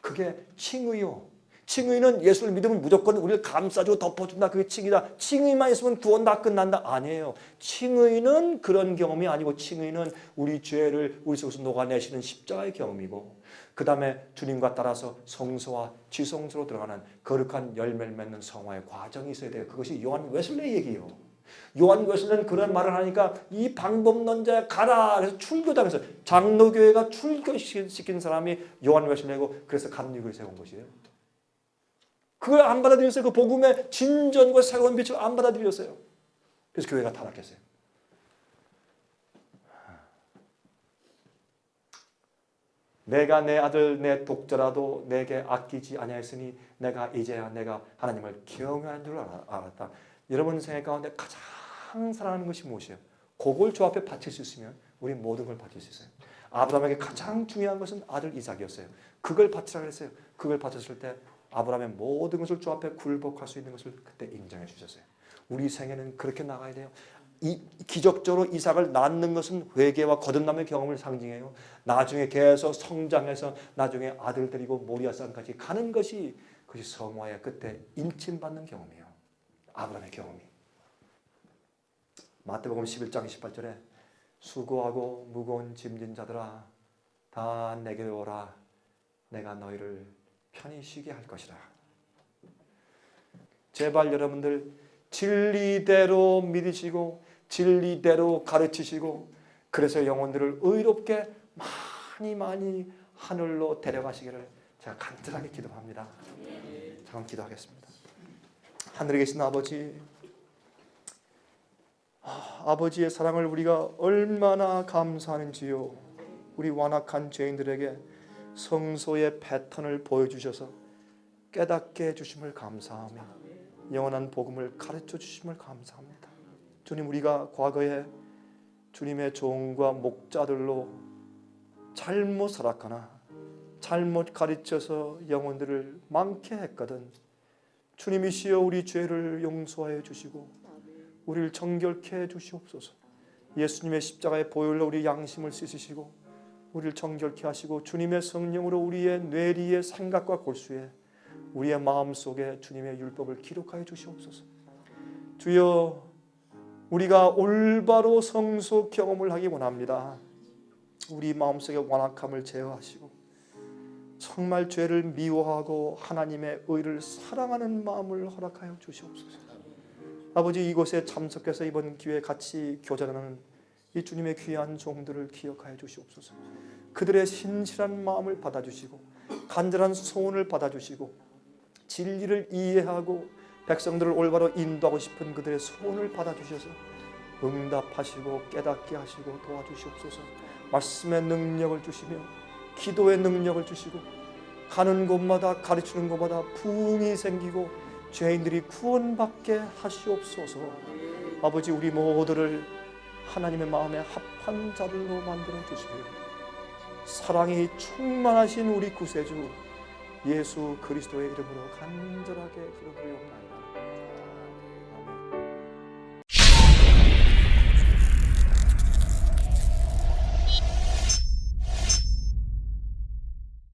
그게 칭의요. 칭의는 예수를 믿으면 무조건 우리를 감싸주고 덮어준다. 그게 칭의다. 칭의만 있으면 구원 다 끝난다. 아니에요. 칭의는 그런 경험이 아니고 칭의는 우리 죄를 우리 속에서 녹아내시는 십자가의 경험이고 그 다음에 주님과 따라서 성소와 지성소로 들어가는 거룩한 열매를 맺는 성화의 과정이 있어야 돼요. 그것이 요한 웨슬레이 얘기예요. 요한 웨슬레는 그런 말을 하니까 이 방법론자에 가라. 그래서 출교당해서 장로교회가 출교시킨 사람이 요한 웨슬레이고 그래서 감리교를 세운 것이에요. 그걸 안 받아들였어요. 그 복음의 진전과 새로운 빛을 안 받아들였어요. 그래서 교회가 타락했어요. 내가 내 아들 내 독자라도 내게 아끼지 아니하였으니 내가 이제야 내가 하나님을 경외한 줄 알았다. 여러분 생애 가운데 가장 사랑하는 것이 무엇이에요? 그걸 주 앞에 바칠 수 있으면 우리 모든 걸 바칠 수 있어요. 아브라함에게 가장 중요한 것은 아들 이삭이었어요. 그걸 바치라 그랬어요. 그걸 바쳤을 때 아브라함의 모든 것을 주 앞에 굴복할 수 있는 것을 그때 인정해 주셨어요. 우리 생애는 그렇게 나가야 돼요. 기적적으로 이삭을 낳는 것은 회개와 거듭남의 경험을 상징해요. 나중에 계속 성장해서 나중에 아들 데리고 모리아산까지 가는 것이 그것이 성화의 그때 인침받는 경험이에요. 아브라함의 경험이. 마태복음 11장 28절에 수고하고 무거운 짐진 자들아 다 내게로 오라 내가 너희를 편히 쉬게 할 것이라. 제발 여러분들 진리대로 믿으시고 진리대로 가르치시고 그래서 영혼들을 의롭게 많이 하늘로 데려가시기를 제가 간절하게 기도합니다. 잠깐 기도하겠습니다. 하늘에 계신 아버지, 아버지의 사랑을 우리가 얼마나 감사하는지요. 우리 완악한 죄인들에게 성소의 패턴을 보여주셔서 깨닫게 해주심을 감사하며 영원한 복음을 가르쳐 주심을 감사합니다. 주님, 우리가 과거에 주님의 종과 목자들로 잘못 살았거나 잘못 가르쳐서 영혼들을 많게 했거든. 주님이시여 우리 죄를 용서하여 주시고 우리를 정결케 해 주시옵소서. 예수님의 십자가의 보혈로 우리 양심을 씻으시고 우리를 정결케 하시고 주님의 성령으로 우리의 뇌리의 생각과 골수에 우리의 마음속에 주님의 율법을 기록하여 주시옵소서. 주여 우리가 올바로 성소 경험을 하기 원합니다. 우리 마음속에 완악함을 제어하시고 정말 죄를 미워하고 하나님의 의를 사랑하는 마음을 허락하여 주시옵소서. 아버지, 이곳에 참석해서 이번 기회에 같이 교전하는 이 주님의 귀한 종들을 기억하여 주시옵소서. 그들의 신실한 마음을 받아주시고 간절한 소원을 받아주시고 진리를 이해하고 백성들을 올바로 인도하고 싶은 그들의 소원을 받아주셔서 응답하시고 깨닫게 하시고 도와주시옵소서. 말씀의 능력을 주시며 기도의 능력을 주시고 가는 곳마다 가르치는 곳마다 부흥이 생기고 죄인들이 구원받게 하시옵소서. 아버지, 우리 모두를 하나님의 마음에 합한 자들로 만들어 주시고 사랑이 충만하신 우리 구세주 예수 그리스도의 이름으로 간절하게 기도드리옵나이다.